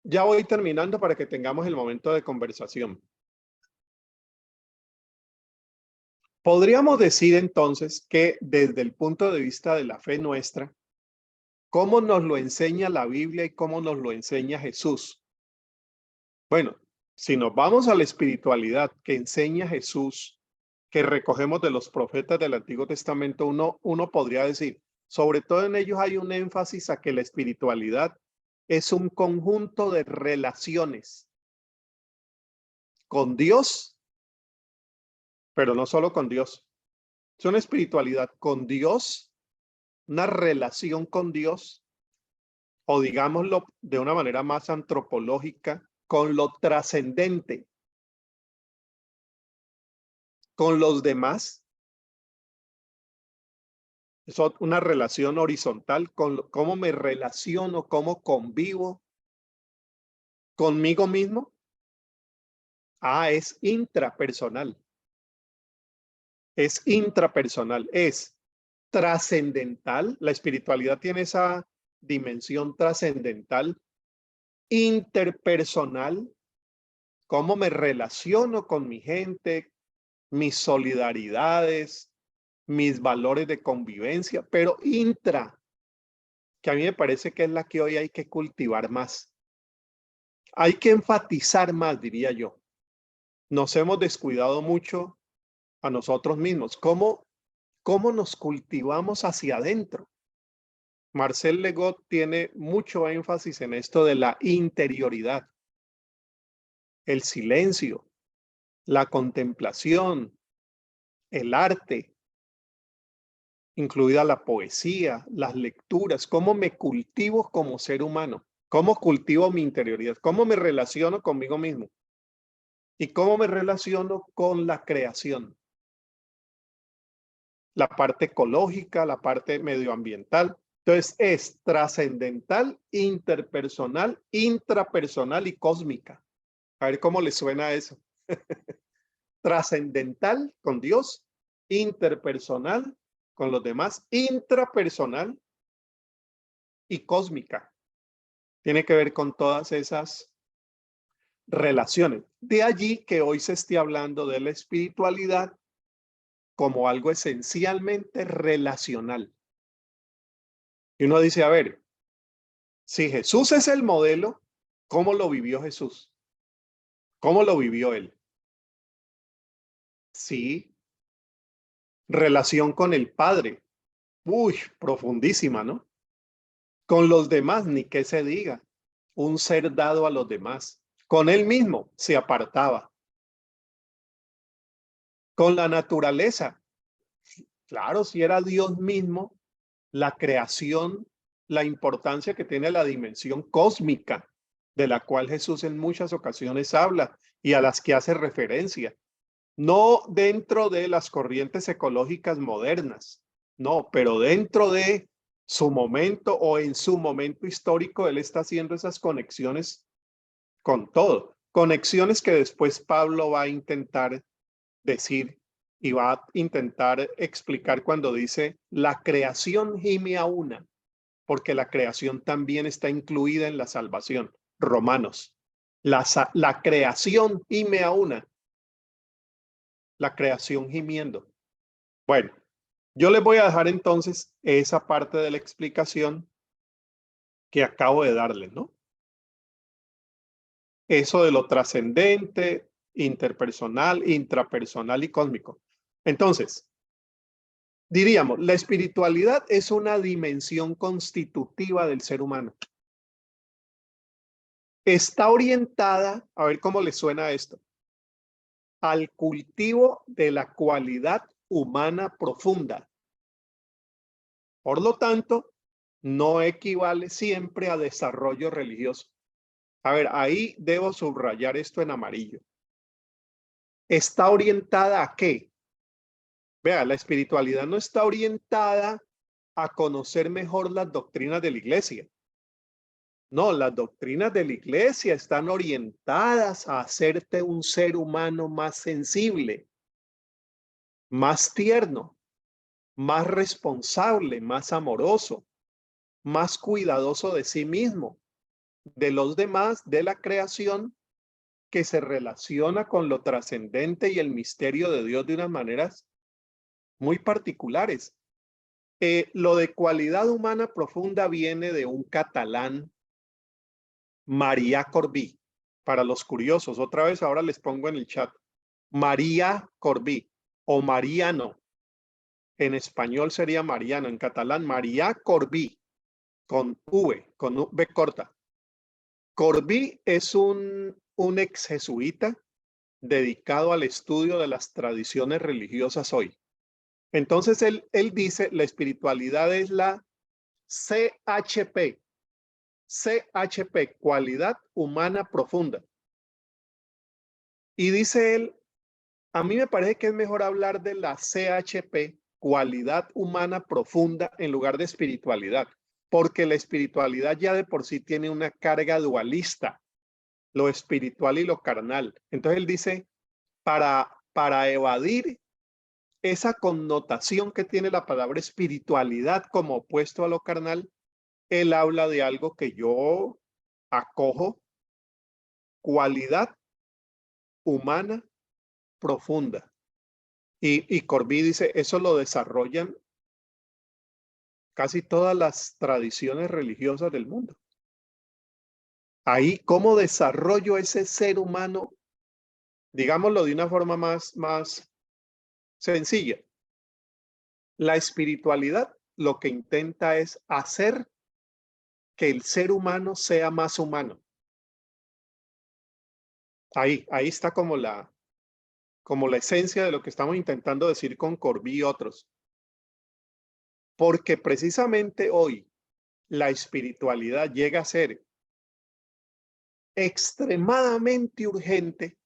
ya voy terminando para que tengamos el momento de conversación. Podríamos decir entonces que desde el punto de vista de la fe nuestra, ¿cómo nos lo enseña la Biblia y cómo nos lo enseña Jesús? Bueno, si nos vamos a la espiritualidad que enseña Jesús, que recogemos de los profetas del Antiguo Testamento, uno podría decir, sobre todo en ellos hay un énfasis a que la espiritualidad es un conjunto de relaciones con Dios, pero no solo con Dios. Es una espiritualidad con Dios, una relación con Dios, o digámoslo de una manera más antropológica, con lo trascendente, con los demás. Es una relación horizontal con cómo me relaciono, cómo convivo conmigo mismo. Es intrapersonal. Es intrapersonal, es trascendental. La espiritualidad tiene esa dimensión trascendental, interpersonal, cómo me relaciono con mi gente, mis solidaridades, mis valores de convivencia, pero intra, que a mí me parece que es la que hoy hay que cultivar más. Hay que enfatizar más, diría yo. Nos hemos descuidado mucho a nosotros mismos. ¿Cómo nos cultivamos hacia adentro? Marcel Legault tiene mucho énfasis en esto de la interioridad, el silencio, la contemplación, el arte, incluida la poesía, las lecturas. ¿Cómo me cultivo como ser humano? ¿Cómo cultivo mi interioridad? ¿Cómo me relaciono conmigo mismo? ¿Y cómo me relaciono con la creación? La parte ecológica, la parte medioambiental. Entonces es trascendental, interpersonal, intrapersonal y cósmica. A ver cómo les suena eso. Trascendental con Dios, interpersonal con los demás, intrapersonal y cósmica. Tiene que ver con todas esas relaciones. De allí que hoy se esté hablando de la espiritualidad como algo esencialmente relacional. Y uno dice, a ver, si Jesús es el modelo, ¿cómo lo vivió Jesús? ¿Cómo lo vivió él? Sí, relación con el Padre. Uy, profundísima, ¿no? Con los demás, ni qué se diga. Un ser dado a los demás. Con él mismo se apartaba. con la naturaleza. Claro, si era Dios mismo, la creación, la importancia que tiene la dimensión cósmica, de la cual Jesús en muchas ocasiones habla y a las que hace referencia. No dentro de las corrientes ecológicas modernas, no, pero dentro de su momento o en su momento histórico, él está haciendo esas conexiones con todo. Conexiones que después Pablo va a intentar decir y va a intentar explicar cuando dice la creación gime a una, porque la creación también está incluida en la salvación. Romanos. La creación gime a una. La creación gimiendo. Bueno, yo les voy a dejar entonces esa parte de la explicación que acabo de darles, ¿no? Eso de lo trascendente, interpersonal, intrapersonal y cósmico. Entonces, diríamos, la espiritualidad es una dimensión constitutiva del ser humano. Está orientada, a ver cómo le suena esto, al cultivo de la cualidad humana profunda. Por lo tanto, no equivale siempre a desarrollo religioso. A ver, ahí debo subrayar esto en amarillo. ¿Está orientada a qué? Vea, la espiritualidad no está orientada a conocer mejor las doctrinas de la iglesia. No, las doctrinas de la iglesia están orientadas a hacerte un ser humano más sensible, más tierno, más responsable, más amoroso, más cuidadoso de sí mismo, de los demás, de la creación, que se relaciona con lo trascendente y el misterio de Dios de unas maneras muy particulares. Lo de cualidad humana profunda viene de un catalán, María Corbí. Para los curiosos, otra vez ahora les pongo en el chat. María Corbí o Mariano. En español sería Mariano, en catalán María Corbí, con V, con V corta. Corbí es un ex jesuita dedicado al estudio de las tradiciones religiosas hoy. Entonces él dice, la espiritualidad es la CHP, cualidad humana profunda. Y dice él, a mí me parece que es mejor hablar de la CHP, cualidad humana profunda, en lugar de espiritualidad, porque la espiritualidad ya de por sí tiene una carga dualista, lo espiritual y lo carnal. Entonces él dice, para evadir esa connotación que tiene la palabra espiritualidad como opuesto a lo carnal, él habla de algo que yo acojo, cualidad humana profunda. Y Corbí dice, eso lo desarrollan casi todas las tradiciones religiosas del mundo. Ahí, ¿cómo desarrollo ese ser humano? Digámoslo de una forma más sencilla. La espiritualidad lo que intenta es hacer que el ser humano sea más humano. Ahí está como la esencia de lo que estamos intentando decir con Corbí y otros. Porque precisamente hoy la espiritualidad llega a ser extremadamente urgente,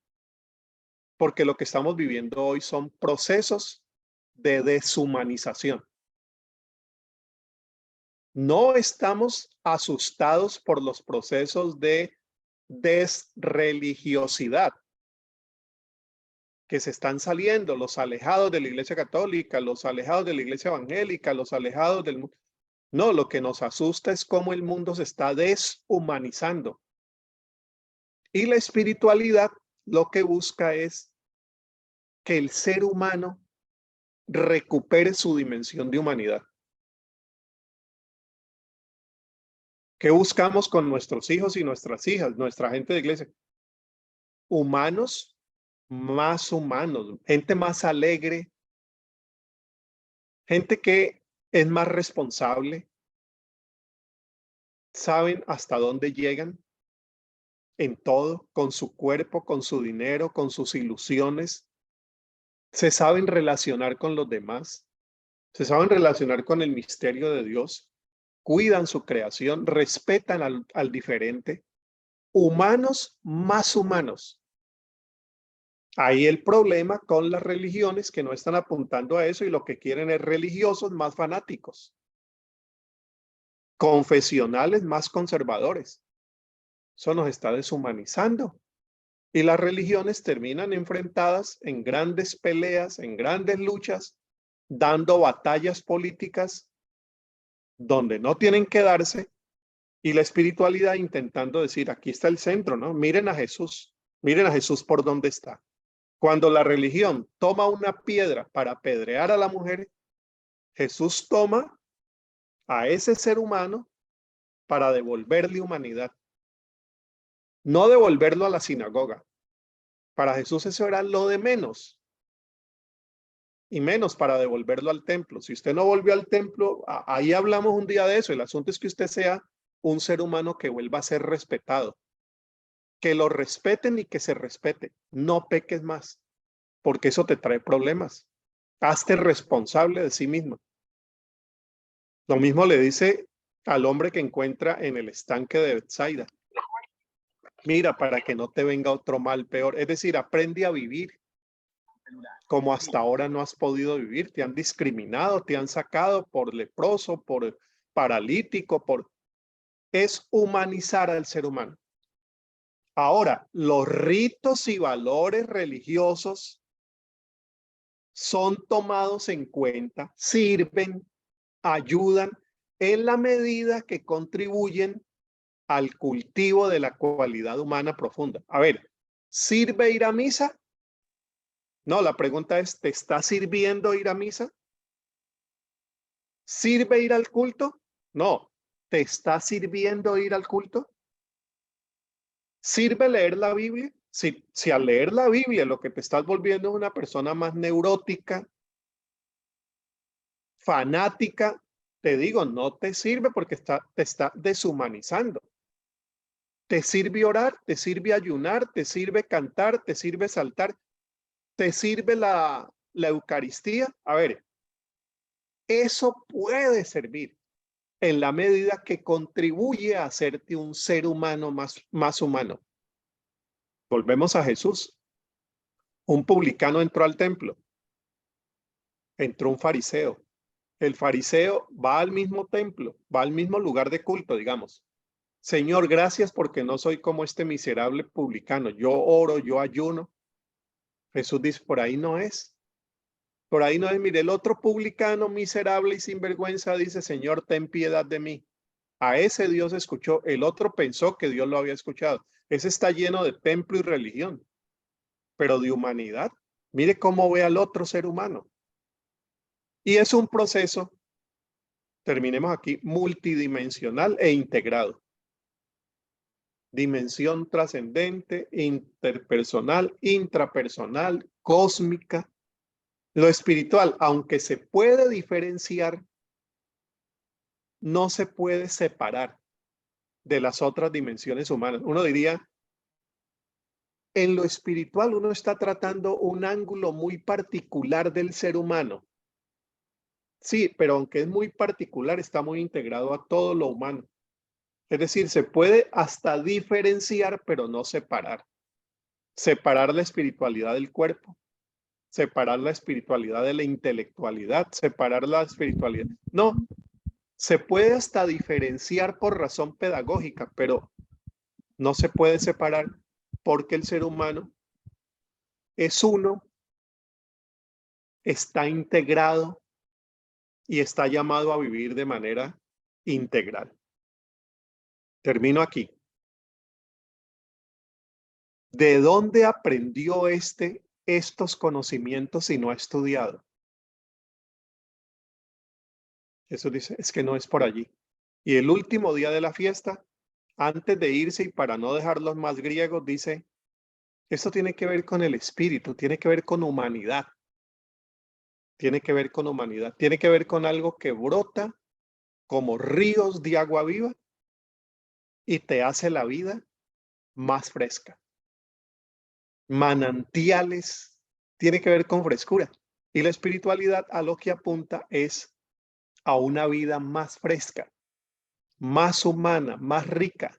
porque lo que estamos viviendo hoy son procesos de deshumanización. No estamos asustados por los procesos de desreligiosidad que se están saliendo, los alejados de la Iglesia Católica, los alejados de la Iglesia Evangélica, los alejados del mundo. No, lo que nos asusta es cómo el mundo se está deshumanizando. Y la espiritualidad lo que busca es que el ser humano recupere su dimensión de humanidad. ¿Qué buscamos con nuestros hijos y nuestras hijas, nuestra gente de iglesia? Humanos más humanos, gente más alegre, gente que es más responsable, saben hasta dónde llegan en todo, con su cuerpo, con su dinero, con sus ilusiones, se saben relacionar con los demás, se saben relacionar con el misterio de Dios, cuidan su creación, respetan al diferente, humanos más humanos. Ahí el problema con las religiones que no están apuntando a eso y lo que quieren es religiosos más fanáticos, confesionales más conservadores. Eso nos está deshumanizando. Y las religiones terminan enfrentadas en grandes peleas, en grandes luchas, dando batallas políticas donde no tienen que darse, y la espiritualidad intentando decir, aquí está el centro, ¿no? Miren a Jesús por dónde está. Cuando la religión toma una piedra para apedrear a la mujer, Jesús toma a ese ser humano para devolverle humanidad. No devolverlo a la sinagoga. Para Jesús eso era lo de menos. Y menos para devolverlo al templo. Si usted no volvió al templo, ahí hablamos un día de eso. El asunto es que usted sea un ser humano que vuelva a ser respetado. Que lo respeten y que se respete. No peques más, porque eso te trae problemas. Hazte responsable de sí mismo. Lo mismo le dice al hombre que encuentra en el estanque de Betsaida. Mira, para que no te venga otro mal peor. Es decir, aprende a vivir como hasta ahora no has podido vivir. Te han discriminado, te han sacado por leproso, por paralítico, es humanizar al ser humano. Ahora, los ritos y valores religiosos son tomados en cuenta, sirven, ayudan en la medida que contribuyen al cultivo de la cualidad humana profunda. A ver, ¿sirve ir a misa? No, la pregunta es, ¿te está sirviendo ir a misa? ¿Sirve ir al culto? No, ¿te está sirviendo ir al culto? ¿Sirve leer la Biblia? Si al leer la Biblia lo que te estás volviendo es una persona más neurótica, fanática, te digo, no te sirve porque te está deshumanizando. ¿Te sirve orar? ¿Te sirve ayunar? ¿Te sirve cantar? ¿Te sirve saltar? ¿Te sirve la Eucaristía? A ver, eso puede servir en la medida que contribuye a hacerte un ser humano más humano. Volvemos a Jesús. Un publicano entró al templo. Entró un fariseo. El fariseo va al mismo templo, va al mismo lugar de culto, digamos. Señor, gracias porque no soy como este miserable publicano. Yo oro, yo ayuno. Jesús dice, por ahí no es. Por ahí no es. Mire, el otro publicano miserable y sinvergüenza dice, Señor, ten piedad de mí. A ese Dios escuchó. El otro pensó que Dios lo había escuchado. Ese está lleno de templo y religión, pero de humanidad. Mire cómo ve al otro ser humano. Y es un proceso, terminemos aquí, multidimensional e integrado. Dimensión trascendente, interpersonal, intrapersonal, cósmica. Lo espiritual, aunque se puede diferenciar, no se puede separar de las otras dimensiones humanas. Uno diría, en lo espiritual uno está tratando un ángulo muy particular del ser humano. Sí, pero aunque es muy particular, está muy integrado a todo lo humano. Es decir, se puede hasta diferenciar, pero no separar. Separar la espiritualidad del cuerpo, separar la espiritualidad de la intelectualidad, separar la espiritualidad. No, se puede hasta diferenciar por razón pedagógica, pero no se puede separar porque el ser humano es uno, está integrado y está llamado a vivir de manera integral. Termino aquí. ¿De dónde aprendió estos conocimientos si no ha estudiado? Jesús dice, es que no es por allí. Y el último día de la fiesta, antes de irse y para no dejarlos más griegos, dice, esto tiene que ver con el espíritu, tiene que ver con humanidad. Tiene que ver con humanidad, tiene que ver con algo que brota como ríos de agua viva y te hace la vida más fresca. Manantiales tiene que ver con frescura. Y la espiritualidad a lo que apunta es a una vida más fresca, más humana, más rica,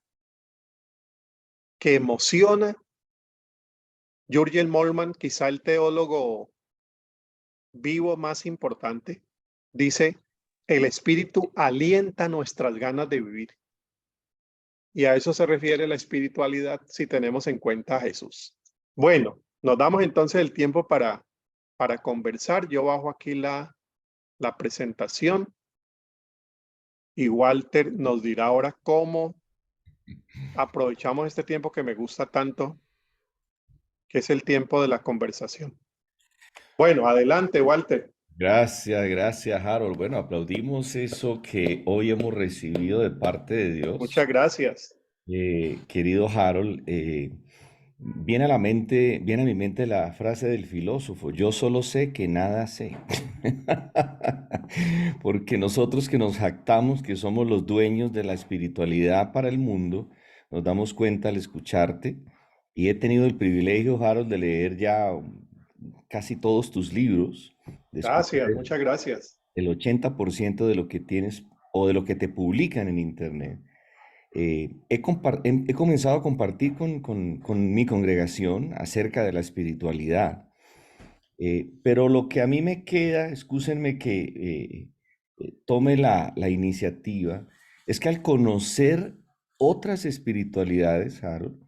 que emociona. Jürgen Moltmann, quizá el teólogo vivo más importante, dice, el espíritu alienta nuestras ganas de vivir. Y a eso se refiere la espiritualidad si tenemos en cuenta a Jesús. Bueno, nos damos entonces el tiempo para conversar. Yo bajo aquí la presentación y Walter nos dirá ahora cómo aprovechamos este tiempo que me gusta tanto, que es el tiempo de la conversación. Bueno, adelante, Walter. Gracias, Harold. Bueno, aplaudimos eso que hoy hemos recibido de parte de Dios. Muchas gracias. Querido Harold, viene a mi mente la frase del filósofo: yo solo sé que nada sé. Porque nosotros que nos jactamos que somos los dueños de la espiritualidad para el mundo, nos damos cuenta al escucharte. Y he tenido el privilegio, Harold, de leer ya casi todos tus libros. Gracias, muchas gracias. El 80% de lo que tienes o de lo que te publican en Internet. He comenzado a compartir con mi congregación acerca de la espiritualidad. Pero lo que a mí me queda, excúsenme que tome la iniciativa, es que al conocer otras espiritualidades, Harold,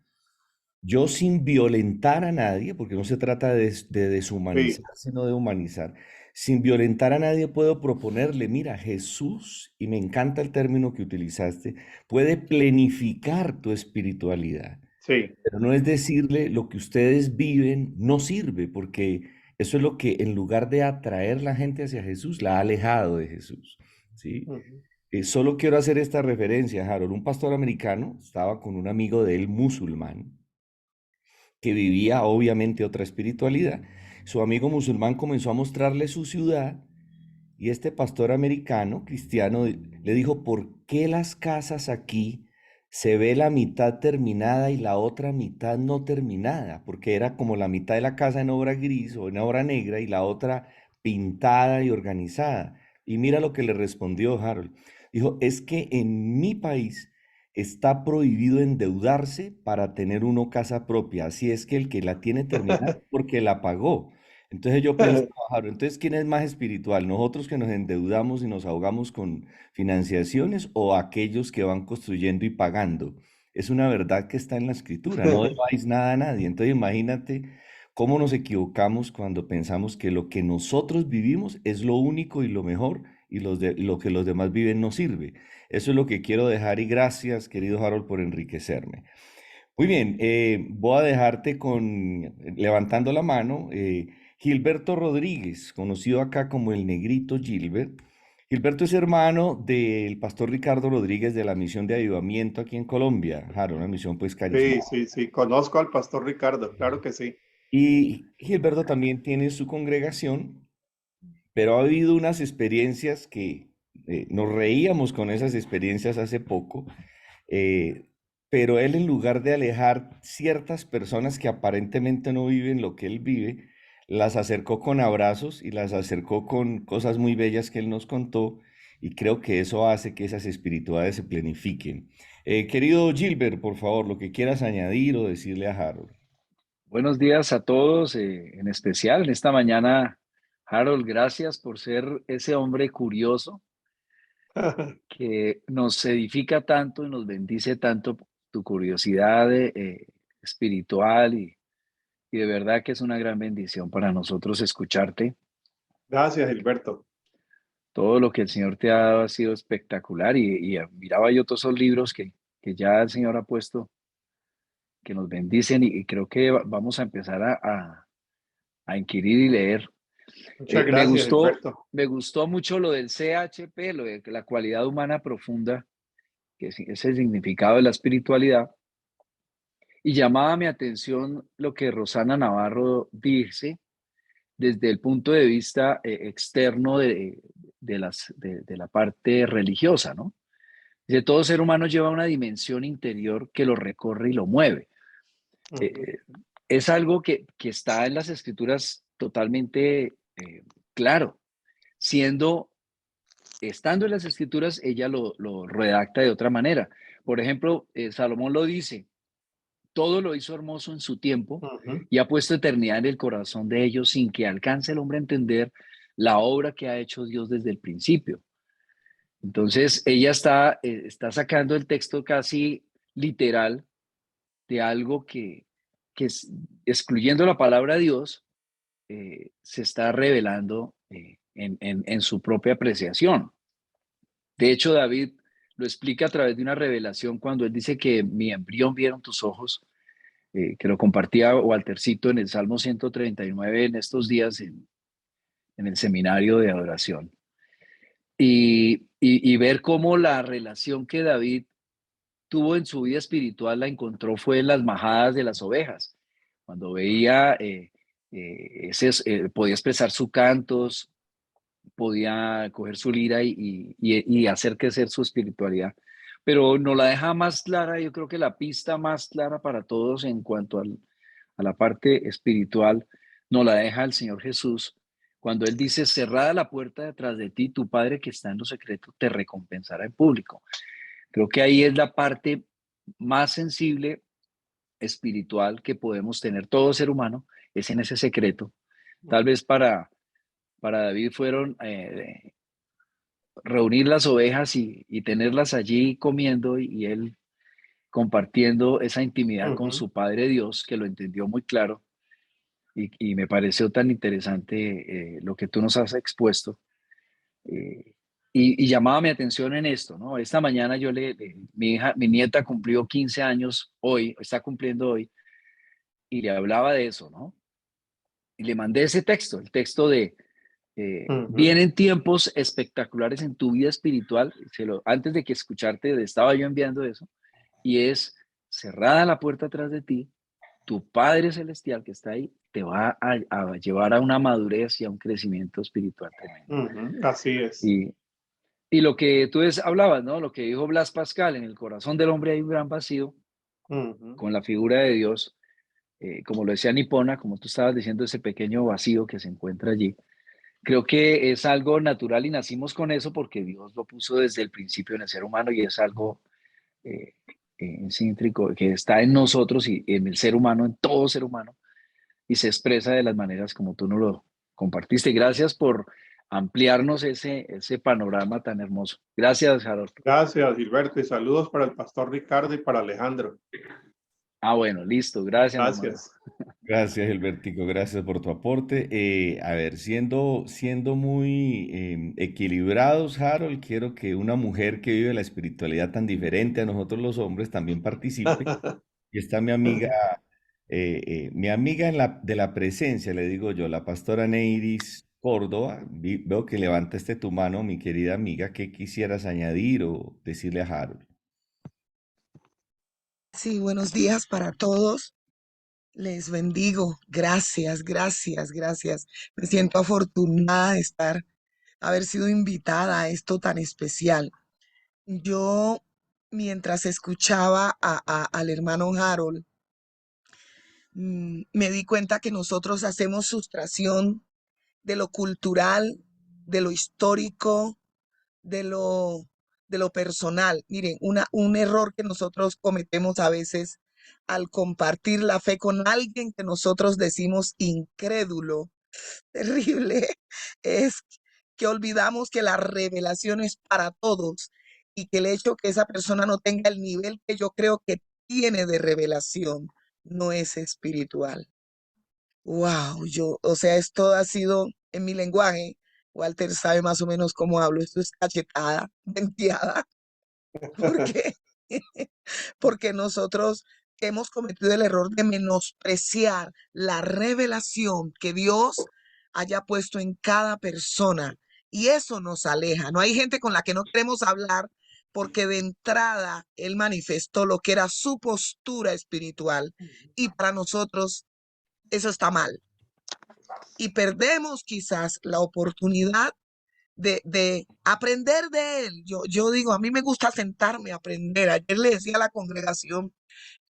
yo sin violentar a nadie, porque no se trata de deshumanizar, sino de humanizar, sin violentar a nadie puedo proponerle, mira, Jesús, y me encanta el término que utilizaste, puede planificar tu espiritualidad. Sí. Pero no es decirle lo que ustedes viven no sirve, porque eso es lo que en lugar de atraer la gente hacia Jesús, la ha alejado de Jesús, ¿sí? Solo quiero hacer esta referencia, Harold. Un pastor americano estaba con un amigo de él musulmán, que vivía obviamente otra espiritualidad. Su amigo musulmán comenzó a mostrarle su ciudad y este pastor americano, cristiano, le dijo, ¿por qué las casas aquí se ve la mitad terminada y la otra mitad no terminada? Porque era como la mitad de la casa en obra gris o en obra negra y la otra pintada y organizada. Y mira lo que le respondió Harold. Dijo, es que en mi país está prohibido endeudarse para tener uno casa propia. Así es que el que la tiene terminada porque la pagó. Entonces yo pensaba, Harold, entonces ¿quién es más espiritual? ¿Nosotros que nos endeudamos y nos ahogamos con financiaciones o aquellos que van construyendo y pagando? Es una verdad que está en la escritura, no debáis nada a nadie. Entonces imagínate cómo nos equivocamos cuando pensamos que lo que nosotros vivimos es lo único y lo mejor y lo que los demás viven no sirve. Eso es lo que quiero dejar y gracias, querido Harold, por enriquecerme. Muy bien, voy a dejarte levantando la mano, Gilberto Rodríguez, conocido acá como el Negrito Gilbert. Gilberto es hermano del pastor Ricardo Rodríguez de la Misión de Avivamiento aquí en Colombia, Harold, una misión pues carismática. Sí, conozco al pastor Ricardo, claro que sí. Y Gilberto también tiene su congregación, pero ha habido unas experiencias que nos reíamos con esas experiencias hace poco, pero él en lugar de alejar ciertas personas que aparentemente no viven lo que él vive, las acercó con abrazos y las acercó con cosas muy bellas que él nos contó y creo que eso hace que esas espiritualidades se planifiquen. Querido Gilbert, por favor, lo que quieras añadir o decirle a Harold. Buenos días a todos, en especial en esta mañana. Harold, gracias por ser ese hombre curioso que nos edifica tanto y nos bendice tanto tu curiosidad espiritual y de verdad que es una gran bendición para nosotros escucharte. Gracias, Gilberto. Todo lo que el Señor te ha dado ha sido espectacular y miraba yo todos esos libros que ya el Señor ha puesto, que nos bendicen y creo que vamos a empezar a inquirir y leer. Muchas gracias, Gilberto. Me gustó mucho lo del CHP, lo de la cualidad humana profunda, que es el significado de la espiritualidad. Y llamaba mi atención lo que Rosana Navarro dice desde el punto de vista externo de la parte religiosa, ¿no? Dice, todo ser humano lleva una dimensión interior que lo recorre y lo mueve. Es algo que está en las escrituras totalmente claro, estando en las Escrituras, ella lo redacta de otra manera. Por ejemplo, Salomón lo dice, todo lo hizo hermoso en su tiempo y ha puesto eternidad en el corazón de ellos sin que alcance el hombre a entender la obra que ha hecho Dios desde el principio. Entonces, ella está sacando el texto casi literal de algo que excluyendo la palabra de Dios, se está revelando en su propia apreciación. De hecho, David lo explica a través de una revelación cuando él dice que mi embrión vieron tus ojos, que lo compartía Waltercito en el Salmo 139 en estos días en el seminario de adoración. Y ver cómo la relación que David tuvo en su vida espiritual la encontró fue en las majadas de las ovejas. Cuando veía, podía expresar sus cantos, podía coger su lira y hacer crecer su espiritualidad. Pero nos la deja más clara, yo creo que la pista más clara para todos en cuanto a la parte espiritual, nos la deja el Señor Jesús cuando Él dice, cerrada la puerta detrás de ti, tu Padre que está en lo secreto te recompensará en público. Creo que ahí es la parte más sensible espiritual que podemos tener todo ser humano, es en ese secreto. Tal vez para David fueron reunir las ovejas y tenerlas allí comiendo y él compartiendo esa intimidad con su Padre Dios, que lo entendió muy claro. Y me pareció tan interesante lo que tú nos has expuesto. Y llamaba mi atención en esto, ¿no? Esta mañana mi nieta cumplió 15 años hoy, está cumpliendo hoy, y le hablaba de eso, ¿no? Y le mandé ese texto, el texto de vienen tiempos espectaculares en tu vida espiritual. Antes de que escucharte, estaba yo enviando eso, y es cerrada la puerta atrás de ti, tu Padre Celestial que está ahí te va a llevar a una madurez y a un crecimiento espiritual tremendo. Así es. Y lo que tú hablabas, ¿no? Lo que dijo Blas Pascal, en el corazón del hombre hay un gran vacío, con la figura de Dios, como lo decía Nipona, como tú estabas diciendo, ese pequeño vacío que se encuentra allí. Creo que es algo natural y nacimos con eso porque Dios lo puso desde el principio en el ser humano y es algo cíntrico que está en nosotros y en el ser humano, en todo ser humano, y se expresa de las maneras como tú nos lo compartiste. Gracias por ampliarnos ese panorama tan hermoso. Gracias, Harold. Gracias, Gilberto, y saludos para el pastor Ricardo y para Alejandro. Bueno, listo. Gracias. Gracias. Gracias, Gilbertico, gracias por tu aporte. A ver, siendo muy equilibrados, Harold, quiero que una mujer que vive la espiritualidad tan diferente a nosotros los hombres también participe. Y está mi amiga de la presencia, le digo yo, la pastora Neiris Córdoba. Veo que levantaste tu mano, mi querida amiga. ¿Qué quisieras añadir o decirle a Harold? Sí, buenos días para todos. Les bendigo. Gracias, gracias, gracias. Me siento afortunada de haber sido invitada a esto tan especial. Yo, mientras escuchaba al hermano Harold, me di cuenta que nosotros hacemos sustracción de lo cultural, de lo histórico, de lo personal. Miren, un error que nosotros cometemos a veces al compartir la fe con alguien que nosotros decimos incrédulo, terrible, es que olvidamos que la revelación es para todos y que el hecho que esa persona no tenga el nivel que yo creo que tiene de revelación no es espiritual. Wow, o sea, esto ha sido en mi lenguaje. Walter sabe más o menos cómo hablo. Esto es cachetada, denteada. ¿Por qué? Porque nosotros hemos cometido el error de menospreciar la revelación que Dios haya puesto en cada persona. Y eso nos aleja. No hay gente con la que no queremos hablar porque de entrada Él manifestó lo que era su postura espiritual. Y para nosotros eso está mal. Y perdemos quizás la oportunidad de aprender de él. Yo digo, a mí me gusta sentarme a aprender. Ayer le decía a la congregación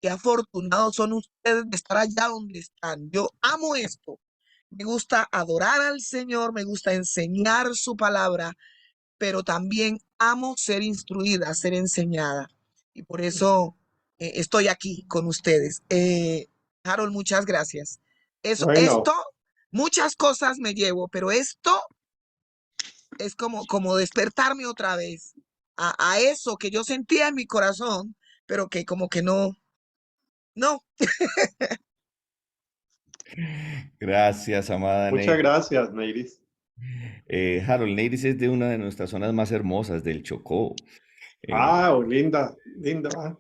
qué afortunados son ustedes de estar allá donde están. Yo amo esto. Me gusta adorar al Señor, me gusta enseñar su palabra, pero también amo ser instruida, ser enseñada. Y por eso estoy aquí con ustedes. Harold, muchas gracias. Esto, Bueno, muchas cosas me llevo, pero esto es como despertarme otra vez a eso que yo sentía en mi corazón, pero que como que no. Gracias, amada muchas Neiris. gracias, Neiris. Harold, Neiris es de una de nuestras zonas más hermosas, del Chocó. Eh, Ah, linda, linda.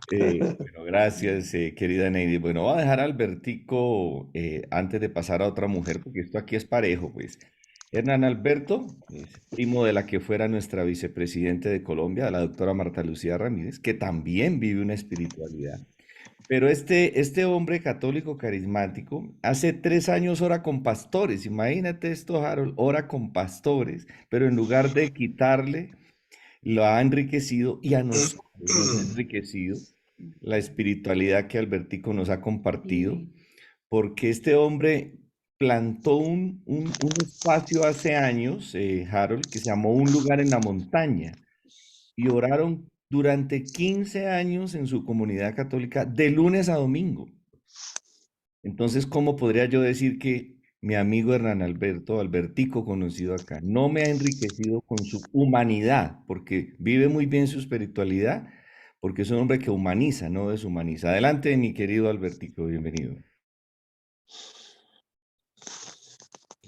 bueno, gracias, querida Neiris. Bueno, voy a dejar a Albertico antes de pasar a otra mujer, porque esto aquí es parejo, pues. Hernán Alberto es primo de la que fuera nuestra vicepresidente de Colombia, la doctora Marta Lucía Ramírez, que también vive una espiritualidad. Pero este hombre católico carismático hace 3 años ora con pastores. Imagínate esto, Harold, ora con pastores, pero en lugar de quitarle, lo ha enriquecido y a nosotros nos ha enriquecido la espiritualidad que Albertico nos ha compartido, porque este hombre plantó un espacio hace años, Harold, que se llamó Un lugar en la montaña y oraron durante 15 años en su comunidad católica de lunes a domingo. Entonces, ¿cómo podría yo decir que mi amigo Hernán Alberto, Albertico conocido acá, no me ha enriquecido con su humanidad, porque vive muy bien su espiritualidad, porque es un hombre que humaniza, no deshumaniza? Adelante, mi querido Albertico, bienvenido.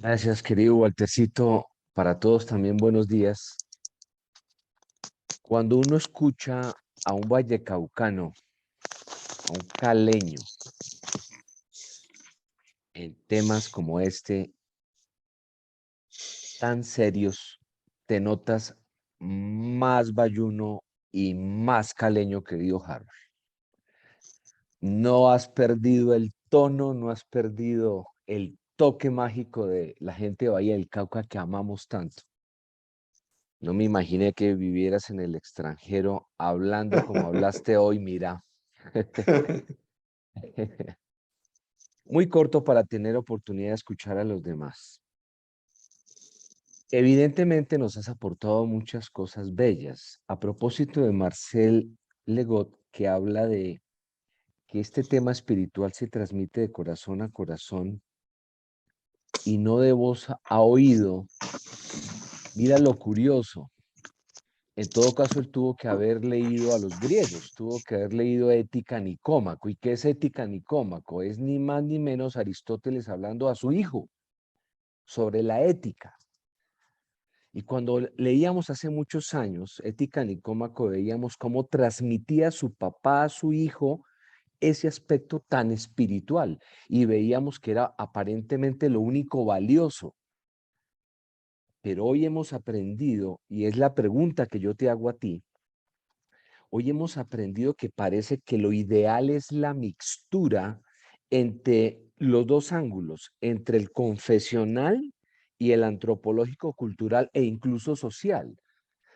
Gracias, querido Waltercito. Para todos también buenos días. Cuando uno escucha a un vallecaucano, a un caleño, en temas como este, tan serios, te notas más bayuno y más caleño, querido Harold. No has perdido el tono, no has perdido el toque mágico de la gente de Bahía del Cauca que amamos tanto. No me imaginé que vivieras en el extranjero hablando como hablaste hoy, mira. Muy corto para tener oportunidad de escuchar a los demás. Evidentemente nos has aportado muchas cosas bellas. A propósito de Marcel Legot, que habla de que este tema espiritual se transmite de corazón a corazón y no de voz a oído. Mira lo curioso. En todo caso, él tuvo que haber leído a los griegos, tuvo que haber leído Ética Nicómaco. ¿Y qué es Ética Nicómaco? Es ni más ni menos Aristóteles hablando a su hijo sobre la ética. Y cuando leíamos hace muchos años Ética Nicómaco, veíamos cómo transmitía su papá a su hijo ese aspecto tan espiritual y veíamos que era aparentemente lo único valioso. Pero hoy hemos aprendido, y es la pregunta que yo te hago a ti, hoy hemos aprendido que parece que lo ideal es la mixtura entre los dos ángulos, entre el confesional y el antropológico, cultural e incluso social.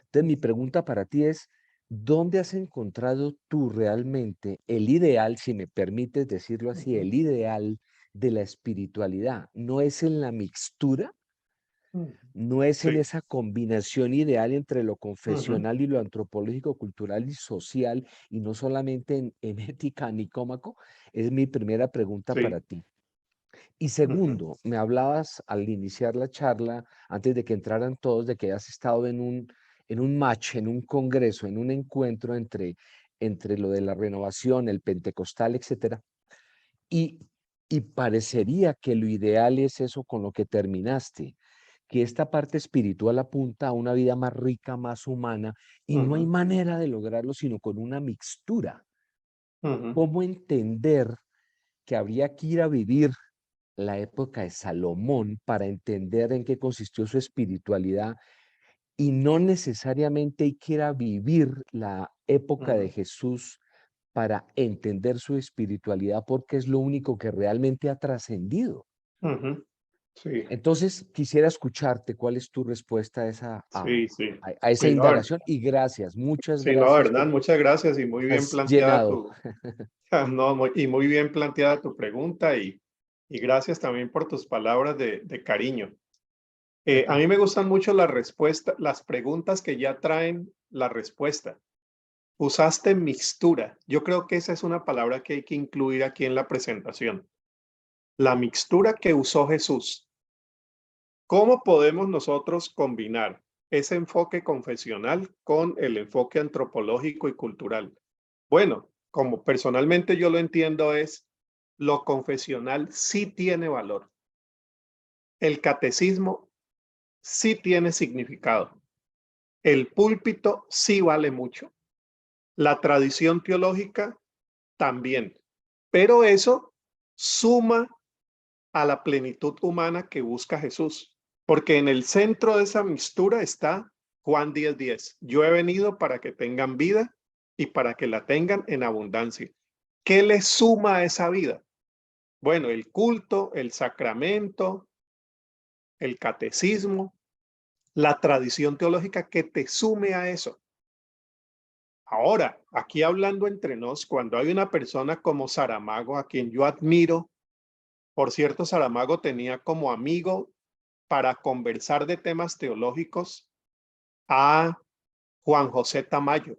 Entonces, mi pregunta para ti es, ¿dónde has encontrado tú realmente el ideal, si me permites decirlo así, el ideal de la espiritualidad? ¿No es en la mixtura? ¿No es en Sí. esa combinación ideal entre lo Ujú. confesional y lo antropológico, cultural y social, y no solamente en ética nicómaco? Es mi primera pregunta para Sí. ti. Y Ujú. segundo, me hablabas al iniciar la charla, antes de que entraran todos, de que has estado en un match, en un congreso, en un encuentro entre lo de la renovación, el pentecostal, etcétera. Y, y parecería que lo ideal es eso con lo que terminaste, que esta parte espiritual apunta a una vida más rica, más humana, y no hay Ujú. manera de lograrlo sino con una mixtura. Ujú. ¿Cómo entender que habría que ir a vivir la época de Salomón para entender en qué consistió su espiritualidad y no necesariamente hay que ir a vivir la época de Ujú. Jesús para entender su espiritualidad porque es lo único que realmente ha trascendido? Ujú. Sí, Entonces, quisiera escucharte cuál es tu respuesta a esa, sí, sí. a esa Sí, no, indagación y gracias, muchas sí, no, gracias Hernán, porque muchas gracias y muy bien has planteada llenado. tu, no, y muy bien planteada tu pregunta Y gracias también por tus palabras de cariño. A mí me gustan mucho las preguntas que ya traen la respuesta. Usaste mixtura. Yo creo que esa es una palabra que hay que incluir aquí en la presentación. La mixtura que usó Jesús. ¿Cómo podemos nosotros combinar ese enfoque confesional con el enfoque antropológico y cultural? Bueno, como personalmente yo lo entiendo es, lo confesional sí tiene valor. El catecismo sí tiene significado. El púlpito sí vale mucho. La tradición teológica también. Pero eso suma a la plenitud humana que busca Jesús. Porque en el centro de esa mixtura está Juan 10:10. Yo he venido para que tengan vida y para que la tengan en abundancia. ¿Qué le suma a esa vida? Bueno, el culto, el sacramento, el catecismo, la tradición teológica que te sume a eso. Ahora, aquí hablando entre nos, cuando hay una persona como Saramago, a quien yo admiro, por cierto, Saramago tenía como amigo para conversar de temas teológicos a Juan José Tamayo,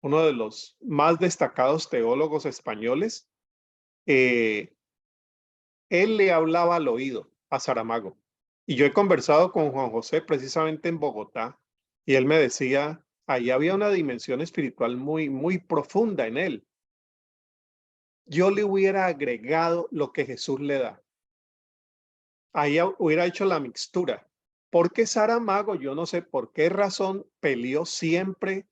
uno de los más destacados teólogos españoles. Él le hablaba al oído a Saramago. Y yo he conversado con Juan José precisamente en Bogotá, y él me decía, ahí había una dimensión espiritual muy, muy profunda en él. Yo le hubiera agregado lo que Jesús le da. Ahí hubiera hecho la mixtura. Porque Saramago, yo no sé por qué razón, peleó siempre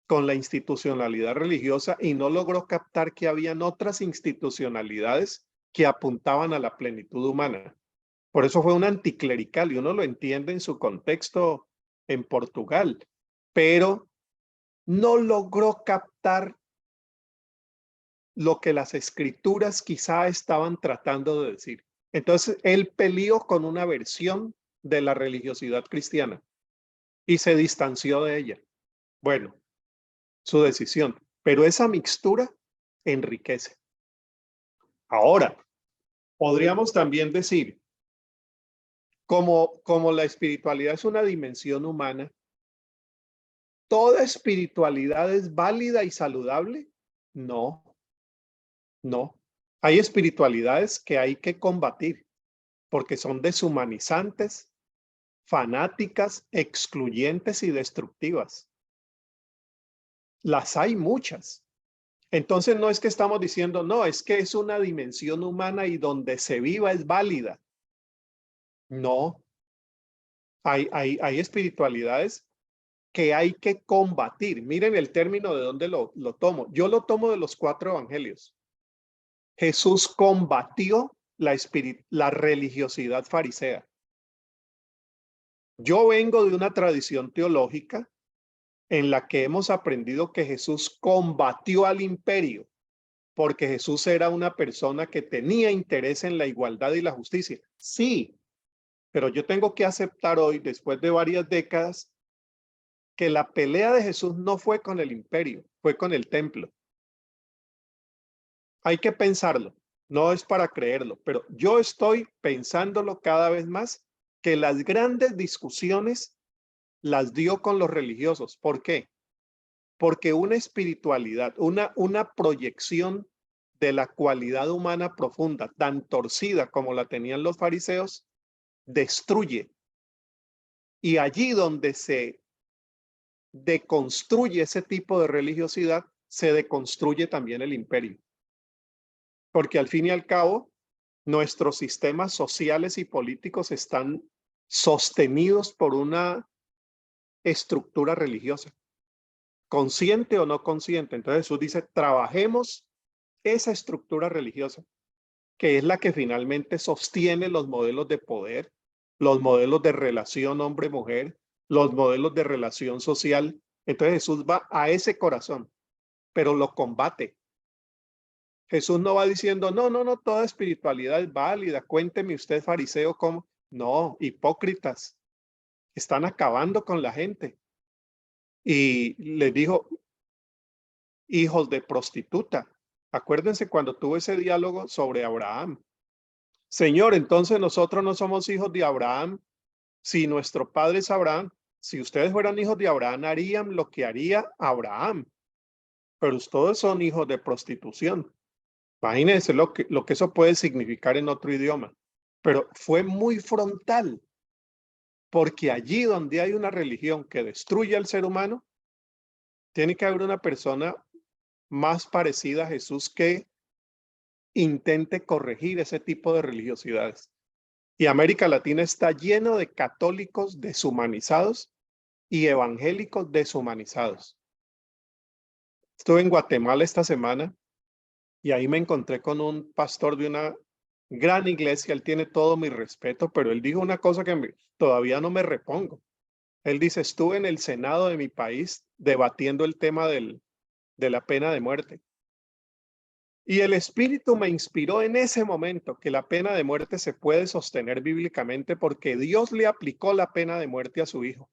con la institucionalidad religiosa y no logró captar que habían otras institucionalidades que apuntaban a la plenitud humana. Por eso fue un anticlerical y uno lo entiende en su contexto en Portugal, pero no logró captar lo que las escrituras quizá estaban tratando de decir. Entonces, él peleó con una versión de la religiosidad cristiana y se distanció de ella. Bueno, su decisión, pero esa mixtura enriquece. Ahora, podríamos también decir, como la espiritualidad es una dimensión humana, ¿toda espiritualidad es válida y saludable? No, no. Hay espiritualidades que hay que combatir porque son deshumanizantes, fanáticas, excluyentes y destructivas. Las hay muchas. Entonces no es que estamos diciendo, no, es que es una dimensión humana y donde se viva es válida. No, hay espiritualidades que hay que combatir. Miren el término de dónde lo tomo. Yo lo tomo de los 4 evangelios. Jesús combatió la religiosidad farisea. Yo vengo de una tradición teológica en la que hemos aprendido que Jesús combatió al imperio, porque Jesús era una persona que tenía interés en la igualdad y la justicia. Sí, pero yo tengo que aceptar hoy, después de varias décadas, que la pelea de Jesús no fue con el imperio, fue con el templo. Hay que pensarlo, no es para creerlo, pero yo estoy pensándolo cada vez más, que las grandes discusiones las dio con los religiosos. ¿Por qué? Porque una espiritualidad, una proyección de la cualidad humana profunda, tan torcida como la tenían los fariseos, destruye. Y allí donde se deconstruye ese tipo de religiosidad, se deconstruye también el imperio. Porque al fin y al cabo, nuestros sistemas sociales y políticos están sostenidos por una estructura religiosa, consciente o no consciente. Entonces Jesús dice, trabajemos esa estructura religiosa, que es la que finalmente sostiene los modelos de poder, los modelos de relación hombre-mujer, los modelos de relación social. Entonces Jesús va a ese corazón, pero lo combate. Jesús no va diciendo, no, toda espiritualidad es válida, cuénteme usted, fariseo, cómo. No, hipócritas, están acabando con la gente. Y les dijo, hijos de prostituta. Acuérdense cuando tuvo ese diálogo sobre Abraham. Señor, entonces nosotros no somos hijos de Abraham. Si nuestro padre es Abraham, si ustedes fueran hijos de Abraham, harían lo que haría Abraham. Pero ustedes son hijos de prostitución. Imagínense lo que eso puede significar en otro idioma. Pero fue muy frontal, porque allí donde hay una religión que destruye al ser humano, tiene que haber una persona más parecida a Jesús que intente corregir ese tipo de religiosidades. Y América Latina está lleno de católicos deshumanizados y evangélicos deshumanizados. Estuve en Guatemala esta semana y ahí me encontré con un pastor de una gran iglesia. Él tiene todo mi respeto, pero él dijo una cosa que todavía no me repongo. Él dice, estuve en el Senado de mi país debatiendo el tema de la pena de muerte. Y el Espíritu me inspiró en ese momento que la pena de muerte se puede sostener bíblicamente porque Dios le aplicó la pena de muerte a su hijo.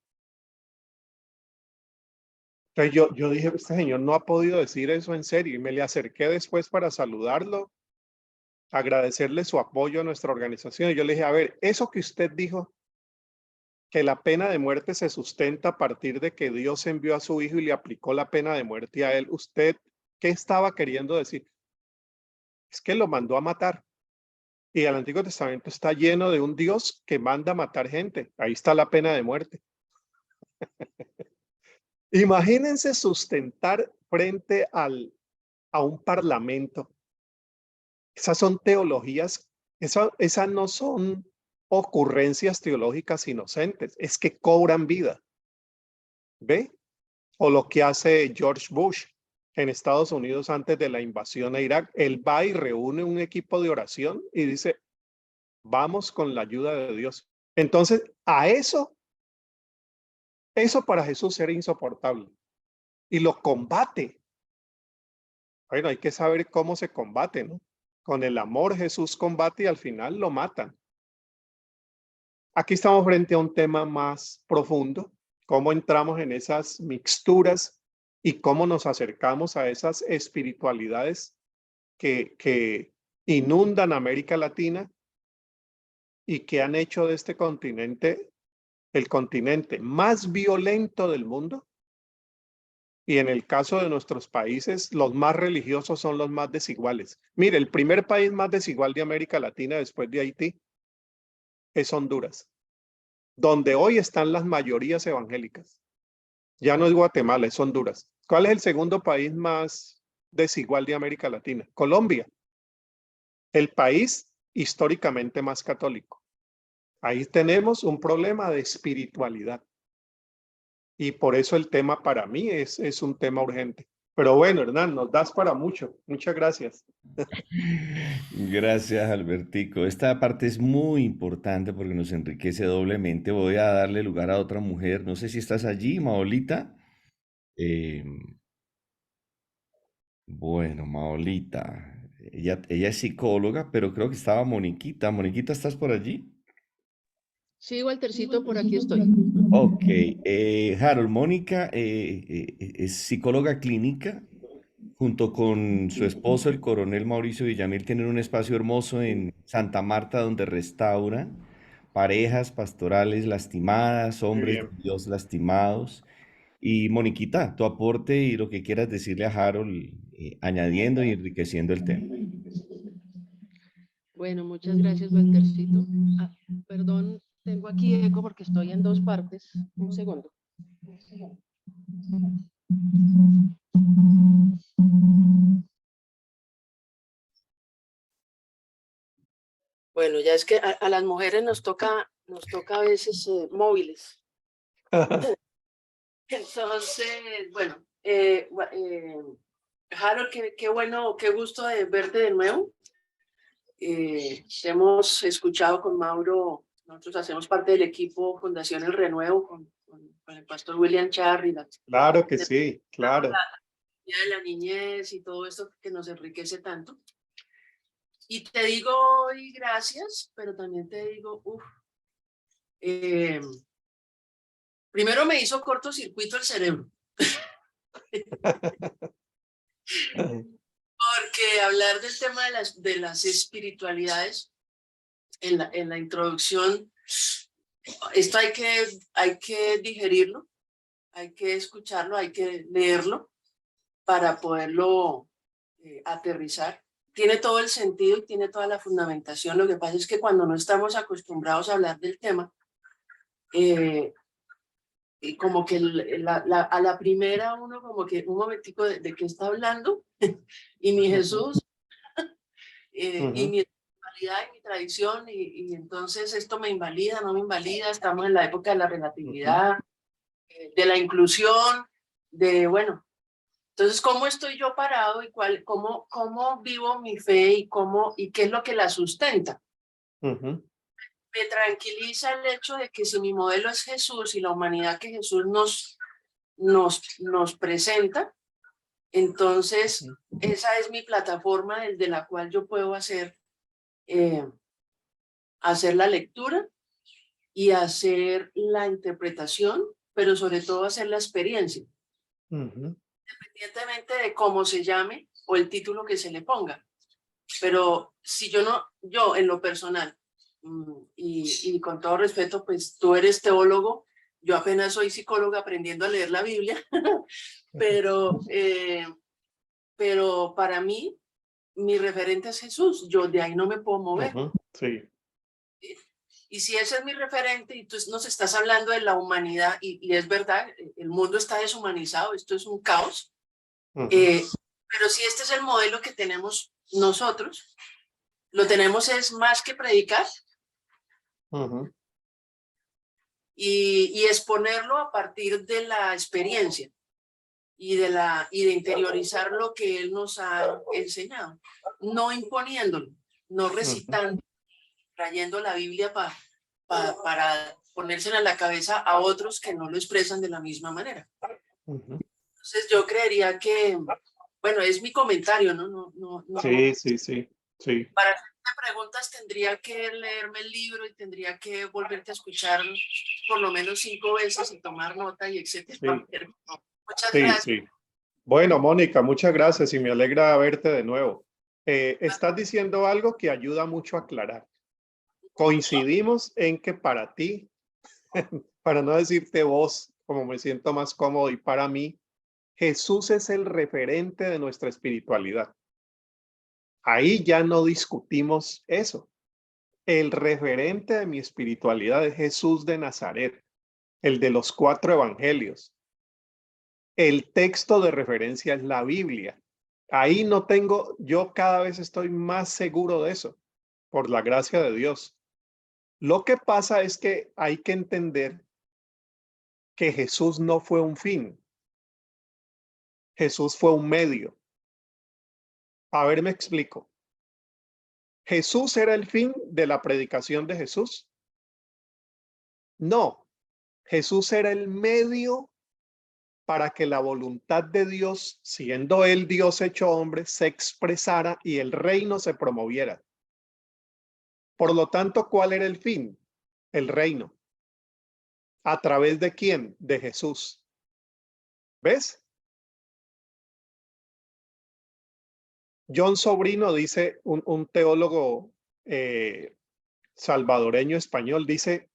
Entonces yo dije, este señor no ha podido decir eso en serio, y me le acerqué después para saludarlo, agradecerle su apoyo a nuestra organización. Y yo le dije, a ver, eso que usted dijo, que la pena de muerte se sustenta a partir de que Dios envió a su hijo y le aplicó la pena de muerte a él, ¿usted qué estaba queriendo decir? Es que lo mandó a matar. Y el Antiguo Testamento está lleno de un Dios que manda a matar gente. Ahí está la pena de muerte. Imagínense sustentar frente a un parlamento. Esas son teologías, esas no son ocurrencias teológicas inocentes, es que cobran vida. ¿Ve? O lo que hace George Bush en Estados Unidos antes de la invasión a Irak. Él va y reúne un equipo de oración y dice, vamos con la ayuda de Dios. Entonces, a eso para Jesús era insoportable. Y lo combate. Bueno, hay que saber cómo se combate, ¿no? Con el amor Jesús combate y al final lo matan. Aquí estamos frente a un tema más profundo. Cómo entramos en esas mixturas y cómo nos acercamos a esas espiritualidades que inundan América Latina y que han hecho de este continente el continente más violento del mundo. Y en el caso de nuestros países, los más religiosos son los más desiguales. Mire, el primer país más desigual de América Latina después de Haití es Honduras, donde hoy están las mayorías evangélicas. Ya no es Guatemala, es Honduras. ¿Cuál es el segundo país más desigual de América Latina? Colombia, el país históricamente más católico. Ahí tenemos un problema de espiritualidad. Y por eso el tema para mí es un tema urgente. Pero bueno, Hernán, nos das para mucho. Muchas gracias. Gracias, Albertico. Esta parte es muy importante porque nos enriquece doblemente. Voy a darle lugar a otra mujer. No sé si estás allí, Maolita. Bueno, Maolita. Ella es psicóloga, pero creo que estaba Moniquita. Moniquita, ¿estás por allí? Sí, Waltercito, por aquí estoy. Ok. Harold, Mónica es psicóloga clínica. Junto con su esposo, el coronel Mauricio Villamil, tienen un espacio hermoso en Santa Marta donde restauran parejas pastorales lastimadas, Muy hombres de bien. Dios lastimados. Y Moniquita, tu aporte y lo que quieras decirle a Harold, añadiendo y enriqueciendo el tema. Bueno, muchas gracias, Waltercito. Ah, perdón, tengo aquí eco porque estoy en dos partes. Un segundo. Bueno, ya es que a las mujeres nos toca a veces móviles. Entonces, bueno, Harold, qué bueno, qué gusto de verte de nuevo. Hemos escuchado con Mauro, nosotros hacemos parte del equipo Fundación El Renuevo con el pastor William Charry. Claro que sí, claro. La de la niñez y todo esto que nos enriquece tanto. Y te digo hoy gracias, pero también te digo, primero me hizo cortocircuito el cerebro. Porque hablar del tema de las espiritualidades en la introducción, esto hay que digerirlo, hay que escucharlo, hay que leerlo para poderlo aterrizar. Tiene todo el sentido y tiene toda la fundamentación. Lo que pasa es que cuando no estamos acostumbrados a hablar del tema, y como que a la primera uno como que un momentico de qué está hablando y mi Jesús y mi espiritualidad y mi tradición y entonces esto me invalida, no me invalida, estamos en la época de la relatividad, de la inclusión, de bueno, entonces cómo estoy yo parado y cómo vivo mi fe y qué es lo que la sustenta. Me tranquiliza el hecho de que si mi modelo es Jesús y la humanidad que Jesús nos presenta, entonces esa es mi plataforma desde la cual yo puedo hacer la lectura y hacer la interpretación, pero sobre todo hacer la experiencia, independientemente de cómo se llame o el título que se le ponga. Pero si yo en lo personal, y con todo respeto, pues tú eres teólogo, yo apenas soy psicóloga aprendiendo a leer la Biblia, pero para mí, mi referente es Jesús, yo de ahí no me puedo mover. Sí. Y si ese es mi referente y tú nos estás hablando de la humanidad, y es verdad, el mundo está deshumanizado, esto es un caos, pero si este es el modelo que tenemos nosotros, lo tenemos es más que predicar y exponerlo a partir de la experiencia y de interiorizar lo que él nos ha enseñado, no imponiéndolo, no recitando, trayendo la Biblia para ponérsela en la cabeza a otros que no lo expresan de la misma manera. Entonces yo creería que, bueno, es mi comentario, ¿no? Sí. Para hacerte preguntas tendría que leerme el libro y tendría que volverte a escuchar por lo menos 5 veces y tomar nota y etcétera. Muchas gracias. Sí. Bueno, Mónica, muchas gracias y me alegra verte de nuevo. Estás diciendo algo que ayuda mucho a aclarar. Coincidimos en que para ti, para no decirte vos, como me siento más cómodo, y para mí, Jesús es el referente de nuestra espiritualidad. Ahí ya no discutimos eso. El referente de mi espiritualidad es Jesús de Nazaret, el de los 4 evangelios. El texto de referencia es la Biblia. Ahí no tengo, yo cada vez estoy más seguro de eso, por la gracia de Dios. Lo que pasa es que hay que entender que Jesús no fue un fin. Jesús fue un medio. A ver, me explico. ¿Jesús era el fin de la predicación de Jesús? No. Jesús era el medio para que la voluntad de Dios, siendo él Dios hecho hombre, se expresara y el reino se promoviera. Por lo tanto, ¿cuál era el fin? El reino. ¿A través de quién? De Jesús. ¿Ves? John Sobrino dice, un teólogo salvadoreño español, dice,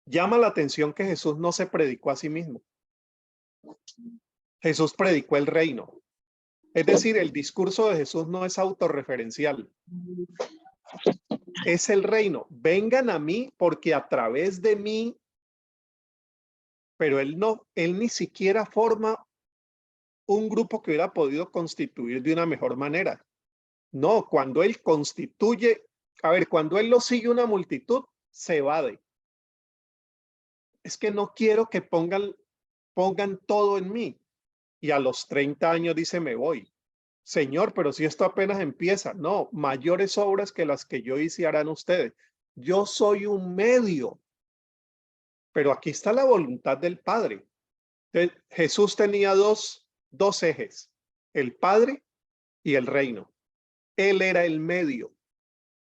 llama la atención que Jesús no se predicó a sí mismo. Jesús predicó el reino. Es decir, el discurso de Jesús no es autorreferencial. Es el reino. Vengan a mí porque a través de mí, pero él ni siquiera forma un grupo que hubiera podido constituir de una mejor manera. No, cuando él constituye, cuando él lo sigue una multitud, se evade. Es que no quiero que pongan todo en mí. Y a los 30 años dice, me voy. Señor, pero si esto apenas empieza. No, mayores obras que las que yo hice harán ustedes. Yo soy un medio. Pero aquí está la voluntad del Padre. Entonces, Jesús tenía dos ejes, el Padre y el reino. Él era el medio.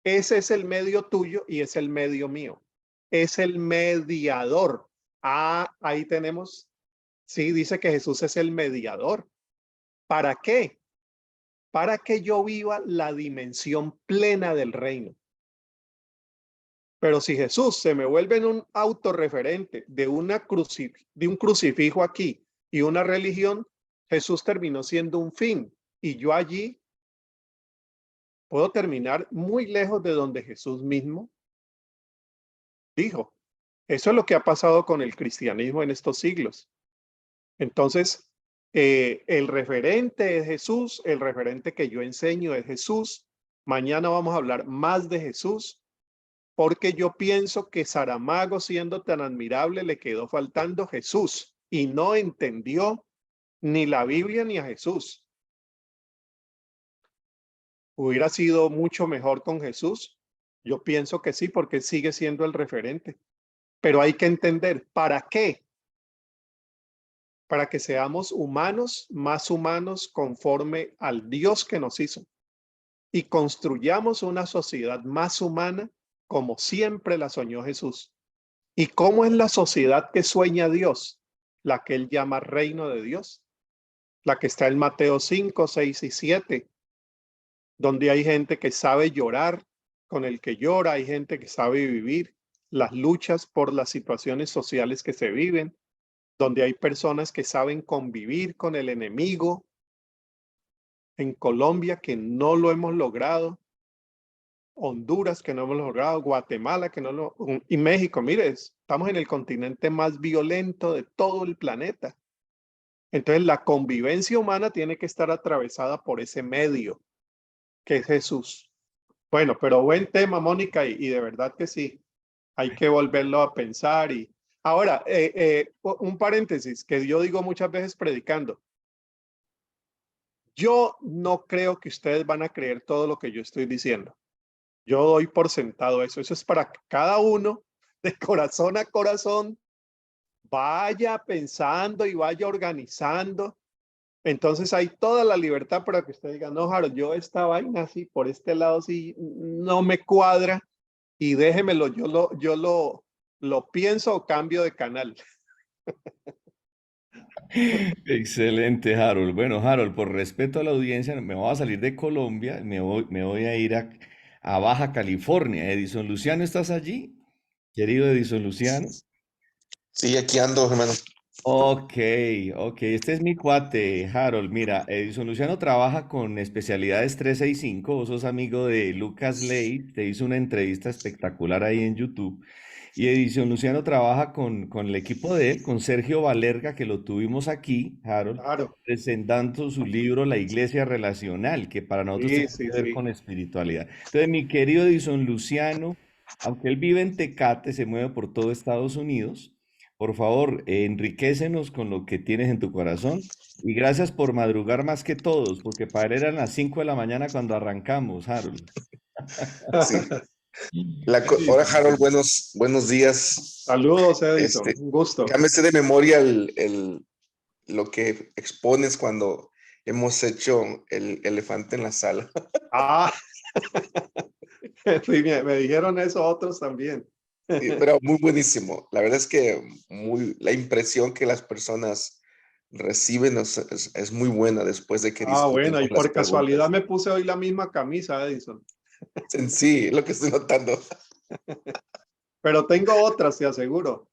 Ese es el medio tuyo y es el medio mío. Es el mediador. Ah, ahí tenemos. Sí, dice que Jesús es el mediador. ¿Para qué? Para que yo viva la dimensión plena del reino. Pero si Jesús se me vuelve en un autorreferente de un crucifijo aquí y una religión, Jesús terminó siendo un fin y yo allí puedo terminar muy lejos de donde Jesús mismo dijo. Eso es lo que ha pasado con el cristianismo en estos siglos. Entonces, el referente es Jesús, el referente que yo enseño es Jesús. Mañana vamos a hablar más de Jesús, porque yo pienso que Saramago, siendo tan admirable, le quedó faltando Jesús y no entendió ni la Biblia ni a Jesús. ¿Hubiera sido mucho mejor con Jesús? Yo pienso que sí, porque sigue siendo el referente. Pero hay que entender, ¿para qué? Para que seamos humanos, más humanos, conforme al Dios que nos hizo. Y construyamos una sociedad más humana, como siempre la soñó Jesús. ¿Y cómo es la sociedad que sueña Dios? La que él llama reino de Dios. La que está en Mateo 5, 6 y 7. Donde hay gente que sabe llorar con el que llora, hay gente que sabe vivir las luchas por las situaciones sociales que se viven, donde hay personas que saben convivir con el enemigo. En Colombia, que no lo hemos logrado, Honduras, que no hemos logrado, Guatemala, que no lo, y México, mire, estamos en el continente más violento de todo el planeta. Entonces, la convivencia humana tiene que estar atravesada por ese medio, que es Jesús. Bueno, pero buen tema, Mónica, y de verdad que sí, hay que volverlo a pensar. Y ahora, un paréntesis que yo digo muchas veces predicando. Yo no creo que ustedes van a creer todo lo que yo estoy diciendo. Yo doy por sentado eso. Eso es para que cada uno, de corazón a corazón, vaya pensando y vaya organizando. Entonces hay toda la libertad para que usted diga, no, Harold, yo esta vaina así, por este lado sí, no me cuadra y déjemelo, yo lo pienso o cambio de canal. Excelente, Harold. Bueno, Harold, por respeto a la audiencia, me voy a salir de Colombia, me voy a ir a Baja California. Edison Luciano, ¿estás allí? Querido Edison Luciano. Sí, aquí ando, hermano. Ok, este es mi cuate, Harold. Mira, Edison Luciano trabaja con especialidades 365. Vos sos amigo de Lucas Ley, te hizo una entrevista espectacular ahí en YouTube. Y Edison Luciano trabaja con el equipo de él, con Sergio Valerga, que lo tuvimos aquí, Harold, Claro. presentando su libro La Iglesia Relacional, que para nosotros Sí, tiene sí, que ver sí. con espiritualidad. Entonces, mi querido Edison Luciano, aunque él vive en Tecate, se mueve por todo Estados Unidos. Por favor, enriquécenos con lo que tienes en tu corazón. Y gracias por madrugar más que todos, porque para él eran las 5 de la mañana cuando arrancamos, Harold. Sí. Hola, Harold, buenos días. Saludos, Edison. Un gusto. Ya me sé de memoria lo que expones cuando hemos hecho el elefante en la sala. Ah, sí, me dijeron eso otros también. Sí, pero muy buenísimo. La verdad es que la impresión que las personas reciben es muy buena después de que Ah, bueno, y discutimos las por casualidad preguntas. me puse hoy la misma camisa, Edison. Sí, lo que estoy notando. Pero tengo otras, te aseguro.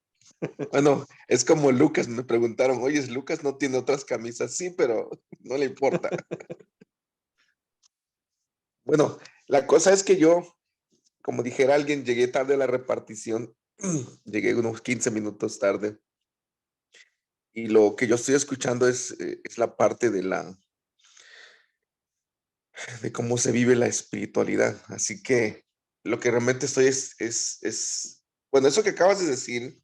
Bueno, es como Lucas, me preguntaron, oye, Lucas no tiene otras camisas. Sí, pero no le importa. Bueno, la cosa es que yo, como dijera alguien, llegué tarde a la repartición, llegué unos 15 minutos tarde. Y lo que yo estoy escuchando es la parte de cómo se vive la espiritualidad. Así que lo que realmente estoy bueno, eso que acabas de decir,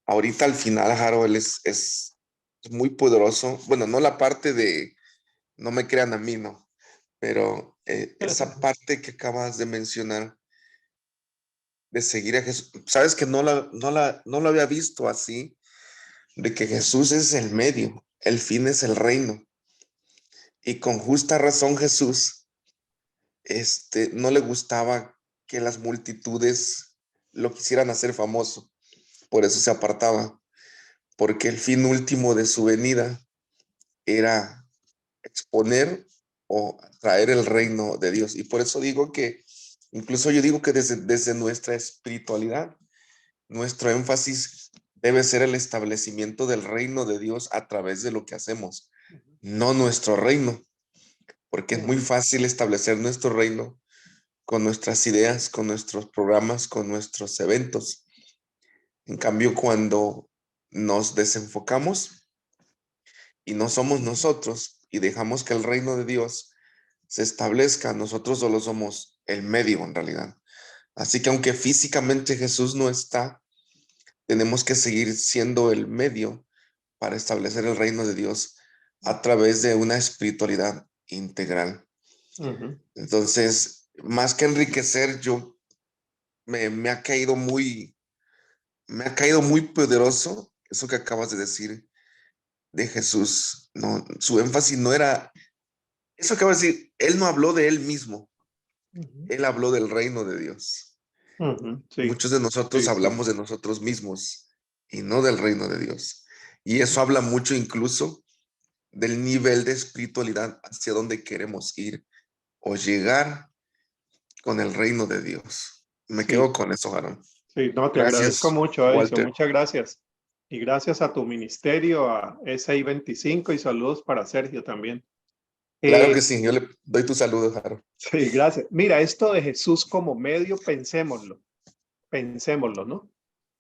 ahorita al final, Harold, es muy poderoso. Bueno, no la parte de, no me crean a mí, no, pero esa parte que acabas de mencionar, de seguir a Jesús, sabes que no lo había visto así, de que Jesús es el medio, el fin es el reino. Y con justa razón Jesús, no le gustaba que las multitudes lo quisieran hacer famoso. Por eso se apartaba, porque el fin último de su venida era exponer o traer el reino de Dios. Y por eso digo que Incluso yo digo que desde nuestra espiritualidad, nuestro énfasis debe ser el establecimiento del reino de Dios a través de lo que hacemos, no nuestro reino, porque es muy fácil establecer nuestro reino con nuestras ideas, con nuestros programas, con nuestros eventos. En cambio, cuando nos desenfocamos y no somos nosotros y dejamos que el reino de Dios se establezca, nosotros solo somos el medio en realidad. Así que aunque físicamente Jesús no está, tenemos que seguir siendo el medio para establecer el reino de Dios a través de una espiritualidad integral. Entonces, más que enriquecer, me ha caído muy poderoso eso que acabas de decir de Jesús. No, su énfasis no era eso que acabas de decir. Él no habló de él mismo, él habló del reino de Dios. Sí, Muchos de nosotros sí. hablamos de nosotros mismos y no del reino de Dios. Y eso habla mucho incluso del nivel de espiritualidad hacia donde queremos ir o llegar con el reino de Dios. Me quedo con eso, Aaron. Sí, no, te agradezco Gracias, mucho, Edison. Walter. Muchas gracias. Y gracias a tu ministerio, a SI25, y saludos para Sergio también. Claro que sí, yo le doy tus saludos, Aaron. Sí, gracias. Mira, esto de Jesús como medio, pensémoslo, ¿no?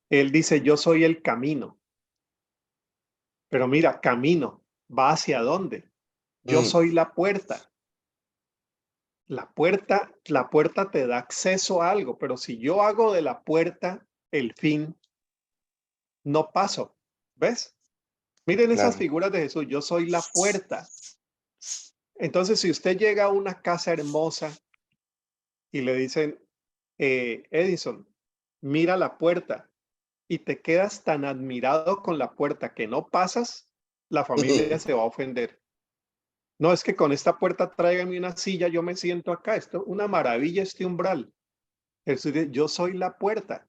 Él dice, yo soy el camino. Pero mira, camino, ¿va hacia dónde? Yo soy la puerta. La puerta te da acceso a algo, pero si yo hago de la puerta el fin, no paso. ¿Ves? Miren esas figuras de Jesús. Yo soy la puerta. Entonces, si usted llega a una casa hermosa y le dicen, Edison, mira la puerta, y te quedas tan admirado con la puerta que no pasas, la familia se va a ofender. No, es que con esta puerta tráigame una silla, yo me siento acá. Esto es una maravilla, este umbral. Jesús dice, yo soy la puerta.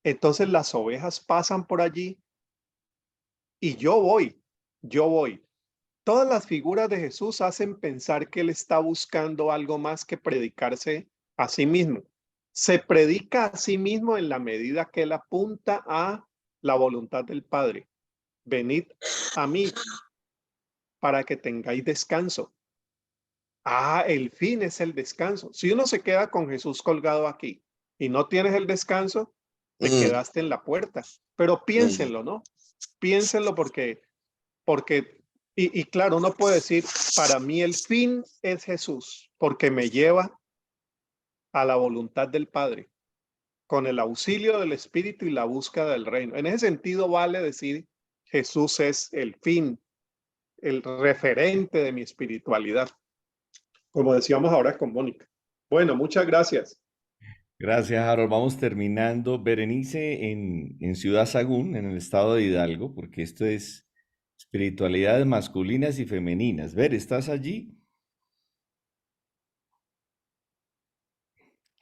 Entonces las ovejas pasan por allí y yo voy. Todas las figuras de Jesús hacen pensar que él está buscando algo más que predicarse a sí mismo. Se predica a sí mismo en la medida que él apunta a la voluntad del Padre. Venid a mí para que tengáis descanso. El fin es el descanso. Si uno se queda con Jesús colgado aquí y no tienes el descanso, te quedaste en la puerta. Pero piénsenlo, ¿no? Piénsenlo porque y claro, uno puede decir, para mí el fin es Jesús, porque me lleva a la voluntad del Padre, con el auxilio del Espíritu y la búsqueda del reino. En ese sentido vale decir, Jesús es el fin, el referente de mi espiritualidad, como decíamos ahora con Mónica. Bueno, muchas gracias. Gracias, Harold. Vamos terminando. Berenice en Ciudad Sagún, en el estado de Hidalgo, porque esto es espiritualidades masculinas y femeninas. Ver, ¿estás allí?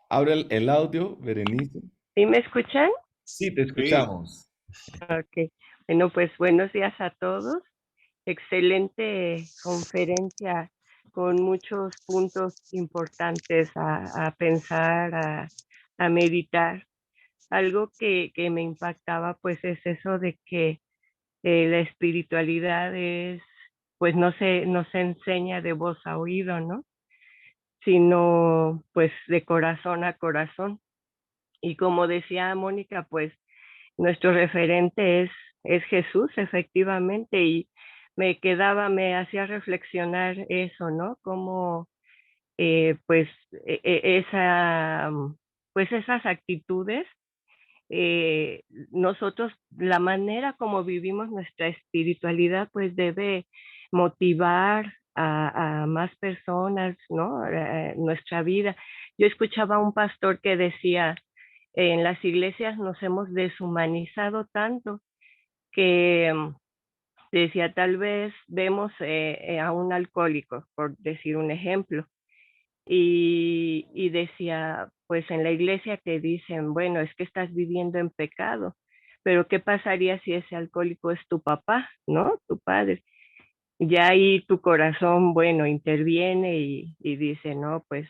Abre el audio, Berenice. ¿Sí me escuchan? Sí, te escuchamos. Ok. Bueno, pues buenos días a todos. Excelente conferencia con muchos puntos importantes a pensar, a meditar. Algo que me impactaba pues es eso de que la espiritualidad es, pues no se enseña de voz a oído, ¿no? Sino pues de corazón a corazón. Y como decía Mónica, pues nuestro referente es Jesús, efectivamente, y me hacía reflexionar eso, ¿no? Como pues pues esas actitudes, nosotros, la manera como vivimos nuestra espiritualidad, pues debe motivar a más personas, ¿no? Nuestra vida. Yo escuchaba a un pastor que decía, en las iglesias nos hemos deshumanizado tanto que decía, tal vez vemos a un alcohólico, por decir un ejemplo, y decía, pues en la iglesia te dicen, bueno, es que estás viviendo en pecado, pero ¿qué pasaría si ese alcohólico es tu papá, ¿no? Tu padre. Ya ahí tu corazón, bueno, interviene y dice, no, pues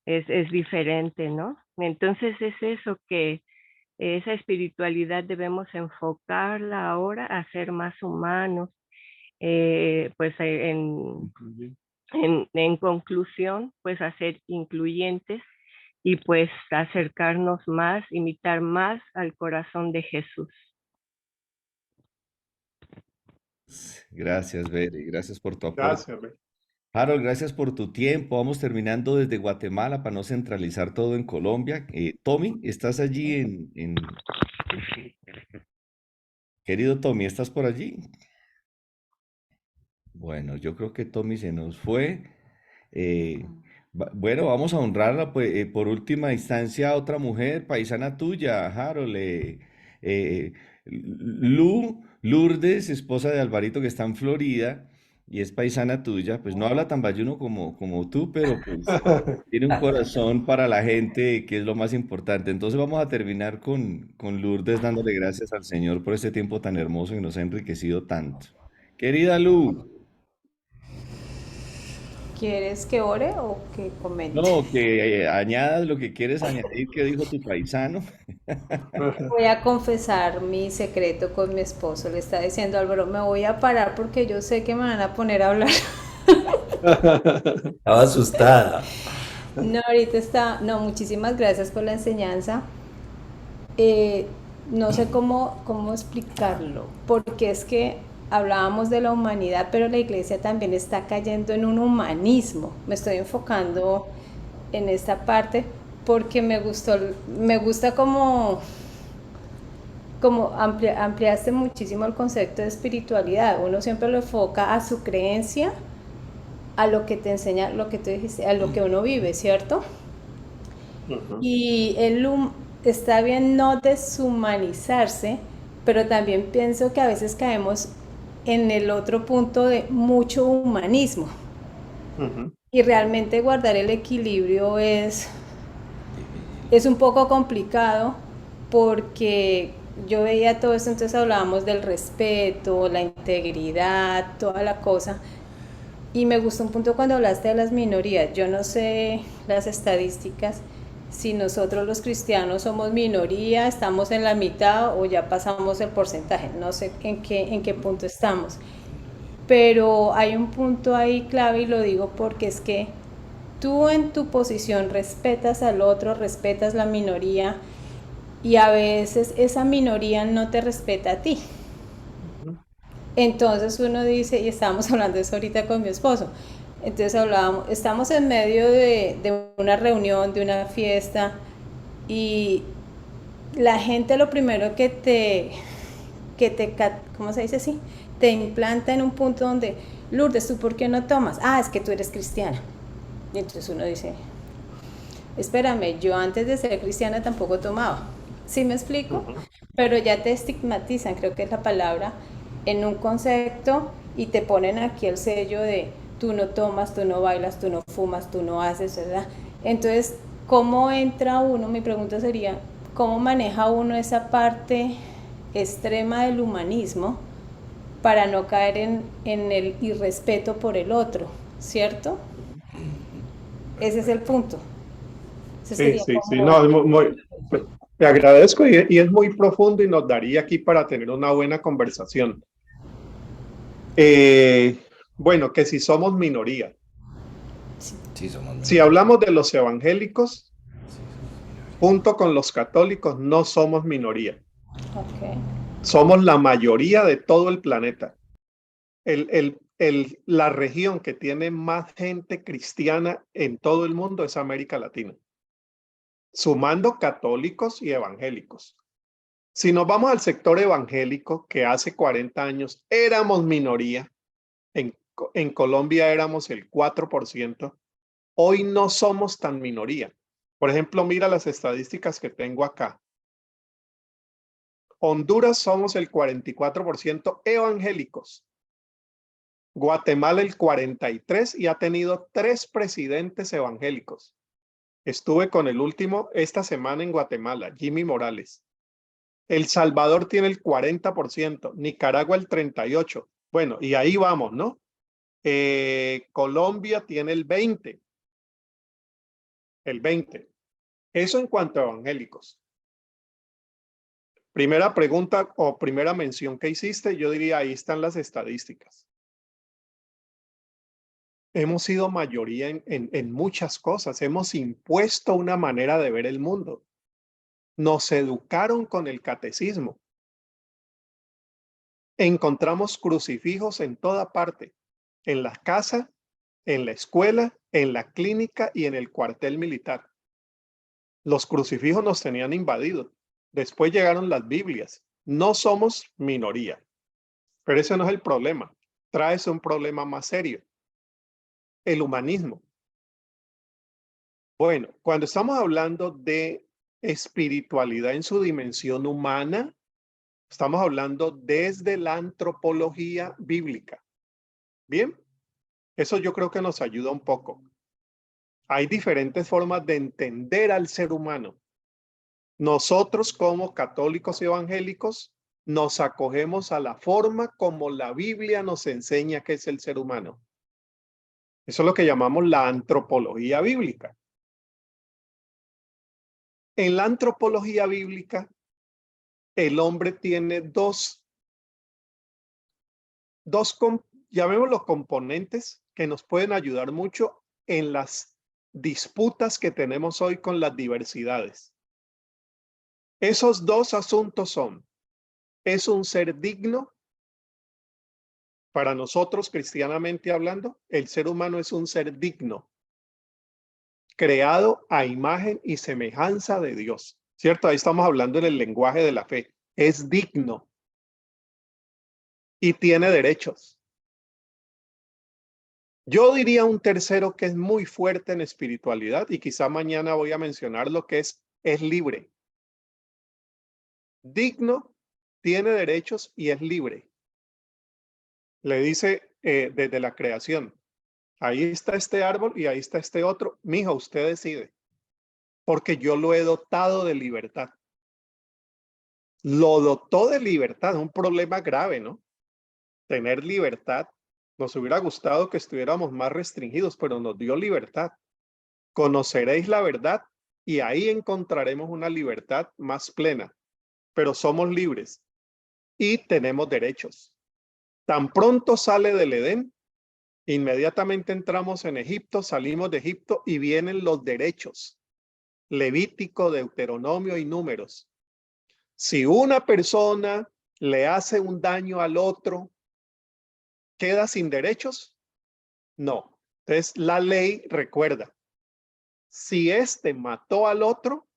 es diferente, ¿no? Entonces es eso, que esa espiritualidad debemos enfocarla ahora a ser más humanos, pues en conclusión, pues a ser incluyentes y pues acercarnos más, imitar más al corazón de Jesús. Gracias, Bere, gracias por tu aporte. Gracias, Bere. Harold, gracias por tu tiempo. Vamos terminando desde Guatemala para no centralizar todo en Colombia. Tommy, ¿estás allí Querido Tommy, ¿estás por allí? Bueno, yo creo que Tommy se nos fue. Bueno, vamos a honrarla, pues, por última instancia a otra mujer, paisana tuya, Harold, Lourdes, esposa de Alvarito, que está en Florida y es paisana tuya. Pues no habla tan bayuno como tú, pero pues tiene un corazón para la gente, que es lo más importante. Entonces vamos a terminar con Lourdes dándole gracias al Señor por este tiempo tan hermoso que nos ha enriquecido tanto. Querida Lu. ¿Quieres que ore o que comente? No, que añadas lo que quieres añadir que dijo tu paisano. Voy a confesar mi secreto con mi esposo. Le está diciendo Álvaro, me voy a parar porque yo sé que me van a poner a hablar. Estaba asustada. No, ahorita está. No, muchísimas gracias por la enseñanza. No sé cómo explicarlo, porque es que hablábamos de la humanidad, pero la iglesia también está cayendo en un humanismo. Me estoy enfocando en esta parte porque me gusta como ampliaste muchísimo el concepto de espiritualidad. Uno siempre lo enfoca a su creencia, a lo que te enseña, lo que tú dijiste, a lo que uno vive, ¿cierto? Y está bien no deshumanizarse, pero también pienso que a veces caemos en el otro punto de mucho humanismo. Y realmente guardar el equilibrio es un poco complicado, porque yo veía todo esto, entonces hablábamos del respeto, la integridad, toda la cosa. Y me gustó un punto cuando hablaste de las minorías. Yo no sé las estadísticas, si nosotros los cristianos somos minoría, estamos en la mitad o ya pasamos el porcentaje. No sé en qué punto estamos. Pero hay un punto ahí clave, y lo digo porque es que tú en tu posición respetas al otro, respetas la minoría, y a veces esa minoría no te respeta a ti. Entonces uno dice, y estábamos hablando de eso ahorita con mi esposo, entonces estamos en medio de una reunión, de una fiesta, y la gente lo primero que te ¿cómo se dice así? Te implanta en un punto donde, Lourdes, ¿tú por qué no tomas? Ah, es que tú eres cristiana. Y entonces uno dice, espérame, yo antes de ser cristiana tampoco tomaba. ¿Sí me explico? Pero ya te estigmatizan, creo que es la palabra, en un concepto, y te ponen aquí el sello de tú no tomas, tú no bailas, tú no fumas, tú no haces, ¿verdad? Entonces, ¿cómo entra uno? Mi pregunta sería, ¿cómo maneja uno esa parte extrema del humanismo para no caer en el irrespeto por el otro, ¿cierto? Ese es el punto. Sí, no, te agradezco, y es muy profundo y nos daría aquí para tener una buena conversación. Bueno, que si somos minoría. Sí, somos minoría. Si hablamos de los evangélicos, junto con los católicos, no somos minoría. Okay. Somos la mayoría de todo el planeta. La región que tiene más gente cristiana en todo el mundo es América Latina, sumando católicos y evangélicos. Si nos vamos al sector evangélico, que hace 40 años éramos minoría, en Colombia éramos el 4%, hoy no somos tan minoría. Por ejemplo, mira las estadísticas que tengo acá. Honduras somos el 44% evangélicos. Guatemala el 43%, y ha tenido 3 presidentes evangélicos. Estuve con el último esta semana en Guatemala, Jimmy Morales. El Salvador tiene el 40%, Nicaragua el 38%. Bueno, y ahí vamos, ¿no? Colombia tiene el 20%. el 20. Eso en cuanto a evangélicos. Primera pregunta o primera mención que hiciste, yo diría, ahí están las estadísticas. Hemos sido mayoría en muchas cosas. Hemos impuesto una manera de ver el mundo. Nos educaron con el catecismo. Encontramos crucifijos en toda parte. En la casa, en la escuela, en la clínica y en el cuartel militar. Los crucifijos nos tenían invadidos. Después llegaron las Biblias. No somos minoría. Pero ese no es el problema. Traes un problema más serio. El humanismo. Bueno, cuando estamos hablando de espiritualidad en su dimensión humana, estamos hablando desde la antropología bíblica. ¿Bien? Eso yo creo que nos ayuda un poco. Hay diferentes formas de entender al ser humano. Nosotros como católicos y evangélicos nos acogemos a la forma como la Biblia nos enseña que es el ser humano. Eso es lo que llamamos la antropología bíblica. En la antropología bíblica, el hombre tiene llamémoslo componentes que nos pueden ayudar mucho en las disputas que tenemos hoy con las diversidades. Esos dos asuntos son, ¿es un ser digno? Para nosotros, cristianamente hablando, el ser humano es un ser digno, creado a imagen y semejanza de Dios, ¿cierto? Ahí estamos hablando en el lenguaje de la fe. Es digno y tiene derechos. Yo diría un tercero que es muy fuerte en espiritualidad y quizá mañana voy a mencionar lo que es libre. Digno, tiene derechos y es libre. Le dice desde la creación, ahí está este árbol y ahí está este otro. Mija, usted decide, porque yo lo he dotado de libertad. Lo dotó de libertad, un problema grave, ¿no? Tener libertad. Nos hubiera gustado que estuviéramos más restringidos, pero nos dio libertad. Conoceréis la verdad y ahí encontraremos una libertad más plena, pero somos libres y tenemos derechos. Tan pronto sale del Edén, inmediatamente entramos en Egipto, salimos de Egipto y vienen los derechos. Levítico, Deuteronomio y Números. Si una persona le hace un daño al otro, ¿queda sin derechos? No. Entonces la ley recuerda, si éste mató al otro,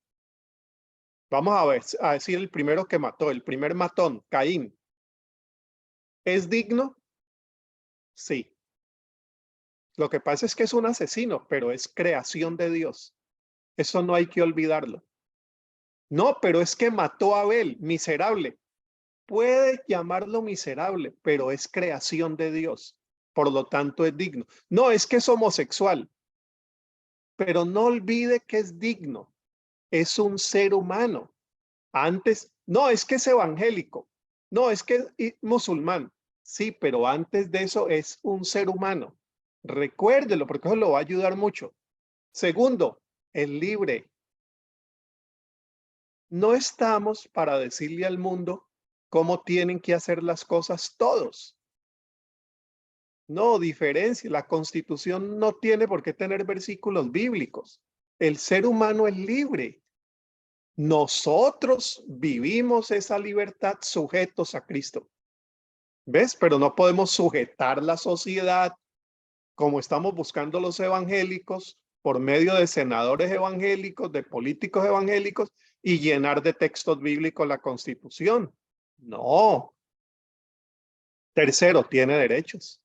vamos a decir el primero que mató, el primer matón, Caín, ¿es digno? Sí. Lo que pasa es que es un asesino, pero es creación de Dios. Eso no hay que olvidarlo. No, pero es que mató a Abel, miserable. Puede llamarlo miserable, pero es creación de Dios. Por lo tanto, es digno. No, es que es homosexual. Pero no olvide que es digno. Es un ser humano. Antes, no, es que es evangélico. No, es que es musulmán. Sí, pero antes de eso es un ser humano. Recuérdelo, porque eso lo va a ayudar mucho. Segundo, es libre. No estamos para decirle al mundo cómo tienen que hacer las cosas todos. No, diferencia. La Constitución no tiene por qué tener versículos bíblicos. El ser humano es libre. Nosotros vivimos esa libertad sujetos a Cristo. ¿Ves? Pero no podemos sujetar la sociedad como estamos buscando los evangélicos por medio de senadores evangélicos, de políticos evangélicos y llenar de textos bíblicos la Constitución. No. Tercero, tiene derechos.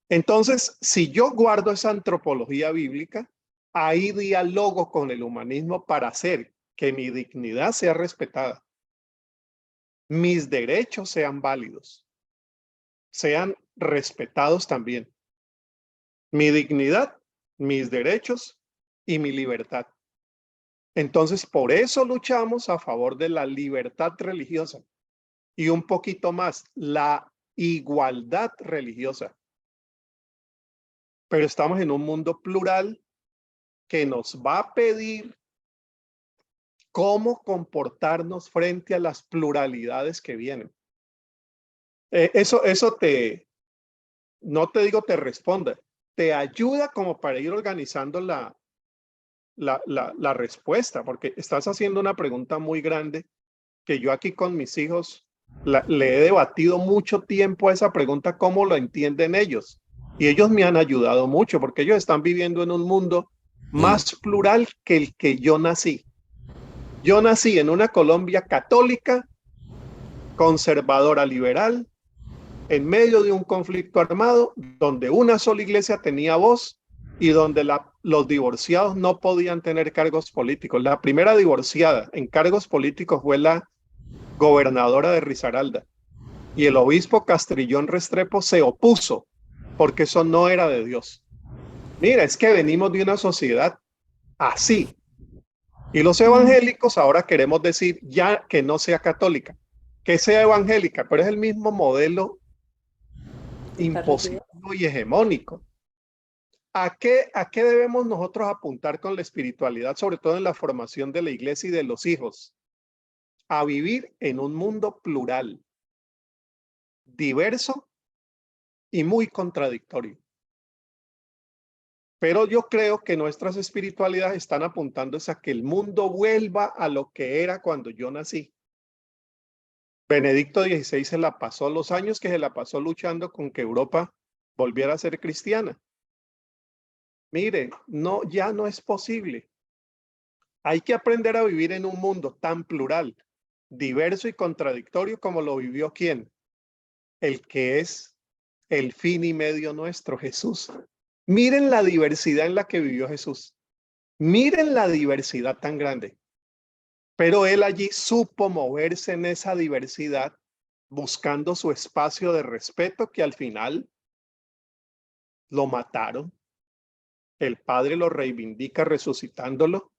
Entonces, si yo guardo esa antropología bíblica, ahí dialogo con el humanismo para hacer que mi dignidad sea respetada, mis derechos sean válidos, sean respetados también. Mi dignidad, mis derechos y mi libertad. Entonces, por eso luchamos a favor de la libertad religiosa y un poquito más, la igualdad religiosa. Pero estamos en un mundo plural que nos va a pedir cómo comportarnos frente a las pluralidades que vienen. Eso no te digo te responda, te ayuda como para ir organizando la respuesta, porque estás haciendo una pregunta muy grande que yo aquí con mis hijos le he debatido mucho tiempo a esa pregunta, cómo lo entienden ellos. Y ellos me han ayudado mucho porque ellos están viviendo en un mundo más plural que el que yo nací. Yo nací en una Colombia católica, conservadora liberal, en medio de un conflicto armado, donde una sola iglesia tenía voz y donde los divorciados no podían tener cargos políticos. La primera divorciada en cargos políticos fue la gobernadora de Risaralda. Y el obispo Castrillón Restrepo se opuso porque eso no era de Dios. Mira, es que venimos de una sociedad así. Y los evangélicos ahora queremos decir ya que no sea católica, que sea evangélica, pero es el mismo modelo impositivo y hegemónico. ¿A qué debemos nosotros apuntar con la espiritualidad, sobre todo en la formación de la iglesia y de los hijos? A vivir en un mundo plural, diverso y muy contradictorio. Pero yo creo que nuestras espiritualidades están apuntando a que el mundo vuelva a lo que era cuando yo nací. Benedicto XVI se la pasó los años que se la pasó luchando con que Europa volviera a ser cristiana. Mire, no, ya no es posible. Hay que aprender a vivir en un mundo tan plural, diverso y contradictorio como lo vivió ¿quién? El que es el fin y medio nuestro, Jesús. Miren la diversidad en la que vivió Jesús. Miren la diversidad tan grande. Pero él allí supo moverse en esa diversidad, buscando su espacio de respeto, que al final lo mataron. El Padre lo reivindica resucitándolo.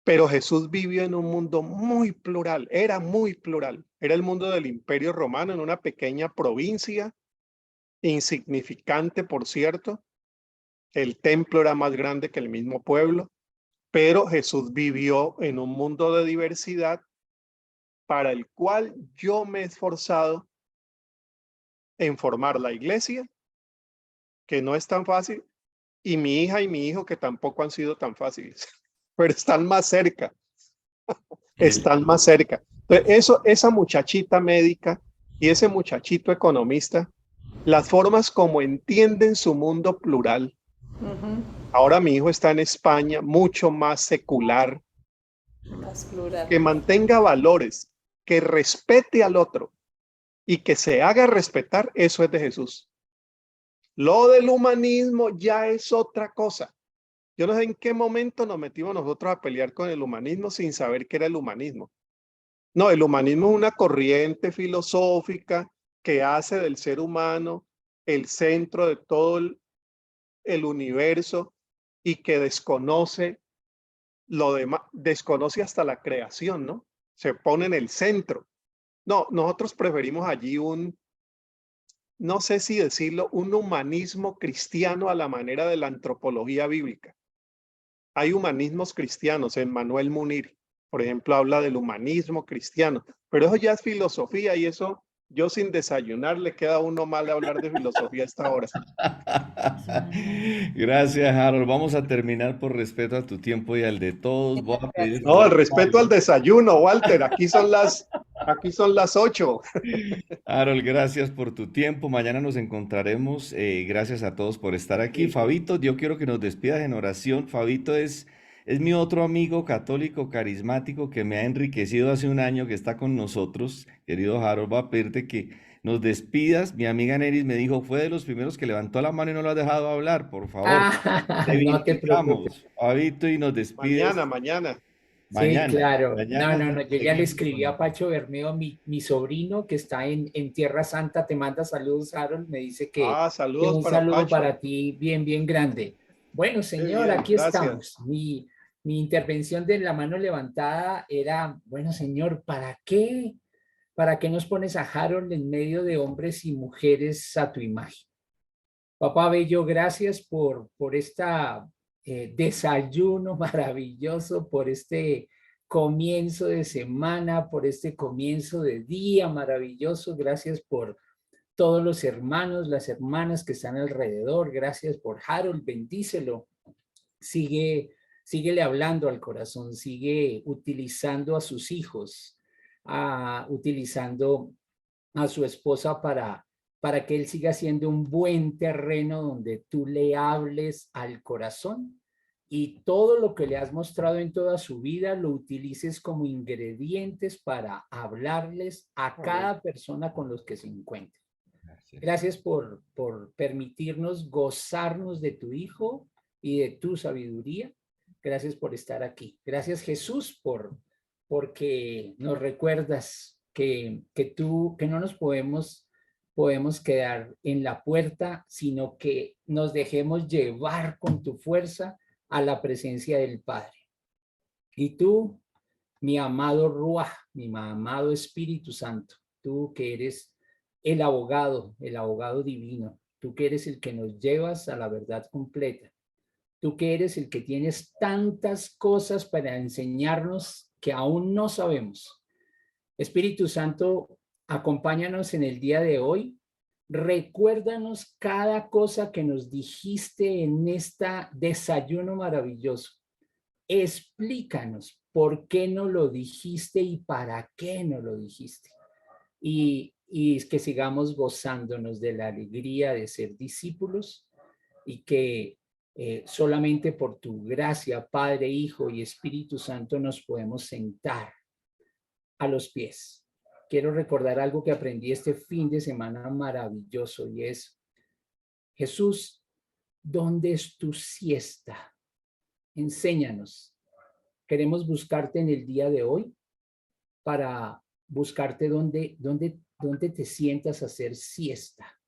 Pero Jesús vivió en un mundo muy plural, era muy plural. Era el mundo del Imperio Romano en una pequeña provincia, insignificante, por cierto. El templo era más grande que el mismo pueblo, pero Jesús vivió en un mundo de diversidad para el cual yo me he esforzado en formar la iglesia, que no es tan fácil, y mi hija y mi hijo, que tampoco han sido tan fáciles, pero están más cerca. Están más cerca. Entonces, esa muchachita médica y ese muchachito economista, las formas como entienden su mundo plural. Ahora mi hijo está en España, mucho más secular, más plural, que mantenga valores, que respete al otro y que se haga respetar, eso es de Jesús. Lo del humanismo ya es otra cosa. Yo no sé en qué momento nos metimos nosotros a pelear con el humanismo sin saber qué era el humanismo. No, el humanismo es una corriente filosófica que hace del ser humano el centro de todo el universo y que desconoce lo demás, desconoce hasta la creación, ¿no? Se pone en el centro. No, nosotros preferimos allí no sé si decirlo, un humanismo cristiano a la manera de la antropología bíblica. Hay humanismos cristianos. Emmanuel Munir, por ejemplo, habla del humanismo cristiano, pero eso ya es filosofía y eso, yo sin desayunar le queda a uno mal hablar de filosofía a esta hora. Gracias, Harold. Vamos a terminar por respeto a tu tiempo y al de todos. Voy a pedir No, el respeto al desayuno, Walter. Aquí son las 8. Harold, gracias por tu tiempo. Mañana nos encontraremos. Gracias a todos por estar aquí. Sí. Fabito, yo quiero que nos despidas en oración. Fabito es mi otro amigo católico carismático que me ha enriquecido hace un año, que está con nosotros. Querido Harold, va a pedirte que nos despidas. Mi amiga Neris me dijo, fue de los primeros que levantó la mano y no lo ha dejado hablar. Por favor, No te preocupes. Fabito, y nos despides. Mañana. Sí, claro. No, yo ya le seguimos escribí a Pacho Bermeo, mi sobrino que está en Tierra Santa, te manda saludos, Harold, me dice que saludos un para saludo Pacho. para ti bien grande. Bueno, señor, bien, aquí gracias. estamos. Mi intervención de la mano levantada era, bueno, señor, ¿para qué? ¿Para qué nos pones a Harold en medio de hombres y mujeres a tu imagen? Papá Bello, gracias por esta desayuno maravilloso, por este comienzo de semana, por este comienzo de día maravilloso. Gracias por todos los hermanos, las hermanas que están alrededor. Gracias por Harold, bendícelo. Síguele hablando al corazón, sigue utilizando a sus hijos, utilizando a su esposa para que él siga siendo un buen terreno donde tú le hables al corazón y todo lo que le has mostrado en toda su vida lo utilices como ingredientes para hablarles a cada persona con los que se encuentre. Gracias por permitirnos gozarnos de tu hijo y de tu sabiduría. Gracias por estar aquí. Gracias, Jesús, porque nos recuerdas que no nos podemos quedar en la puerta, sino que nos dejemos llevar con tu fuerza a la presencia del Padre. Y tú, mi amado Ruaj, mi amado Espíritu Santo, tú que eres el abogado divino, tú que eres el que nos llevas a la verdad completa, tú que eres el que tienes tantas cosas para enseñarnos que aún no sabemos. Espíritu Santo, acompáñanos en el día de hoy. Recuérdanos cada cosa que nos dijiste en este desayuno maravilloso. Explícanos por qué no lo dijiste y para qué no lo dijiste. Y que sigamos gozándonos de la alegría de ser discípulos y que solamente por tu gracia, Padre, Hijo y Espíritu Santo, nos podemos sentar a los pies. Quiero recordar algo que aprendí este fin de semana maravilloso y es: Jesús, ¿dónde es tu siesta? Enséñanos. Queremos buscarte en el día de hoy para buscarte dónde te sientas a hacer siesta.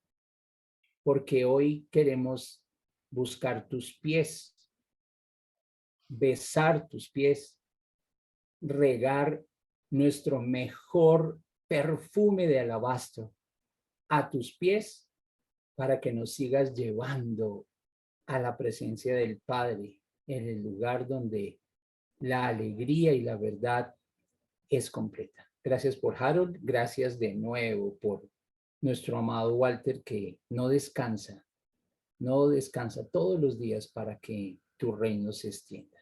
Porque hoy queremos buscar tus pies, besar tus pies, regar nuestro mejor perfume de alabastro a tus pies para que nos sigas llevando a la presencia del Padre en el lugar donde la alegría y la verdad es completa. Gracias por Harold, gracias de nuevo por nuestro amado Walter que no descansa todos los días para que tu reino se extienda.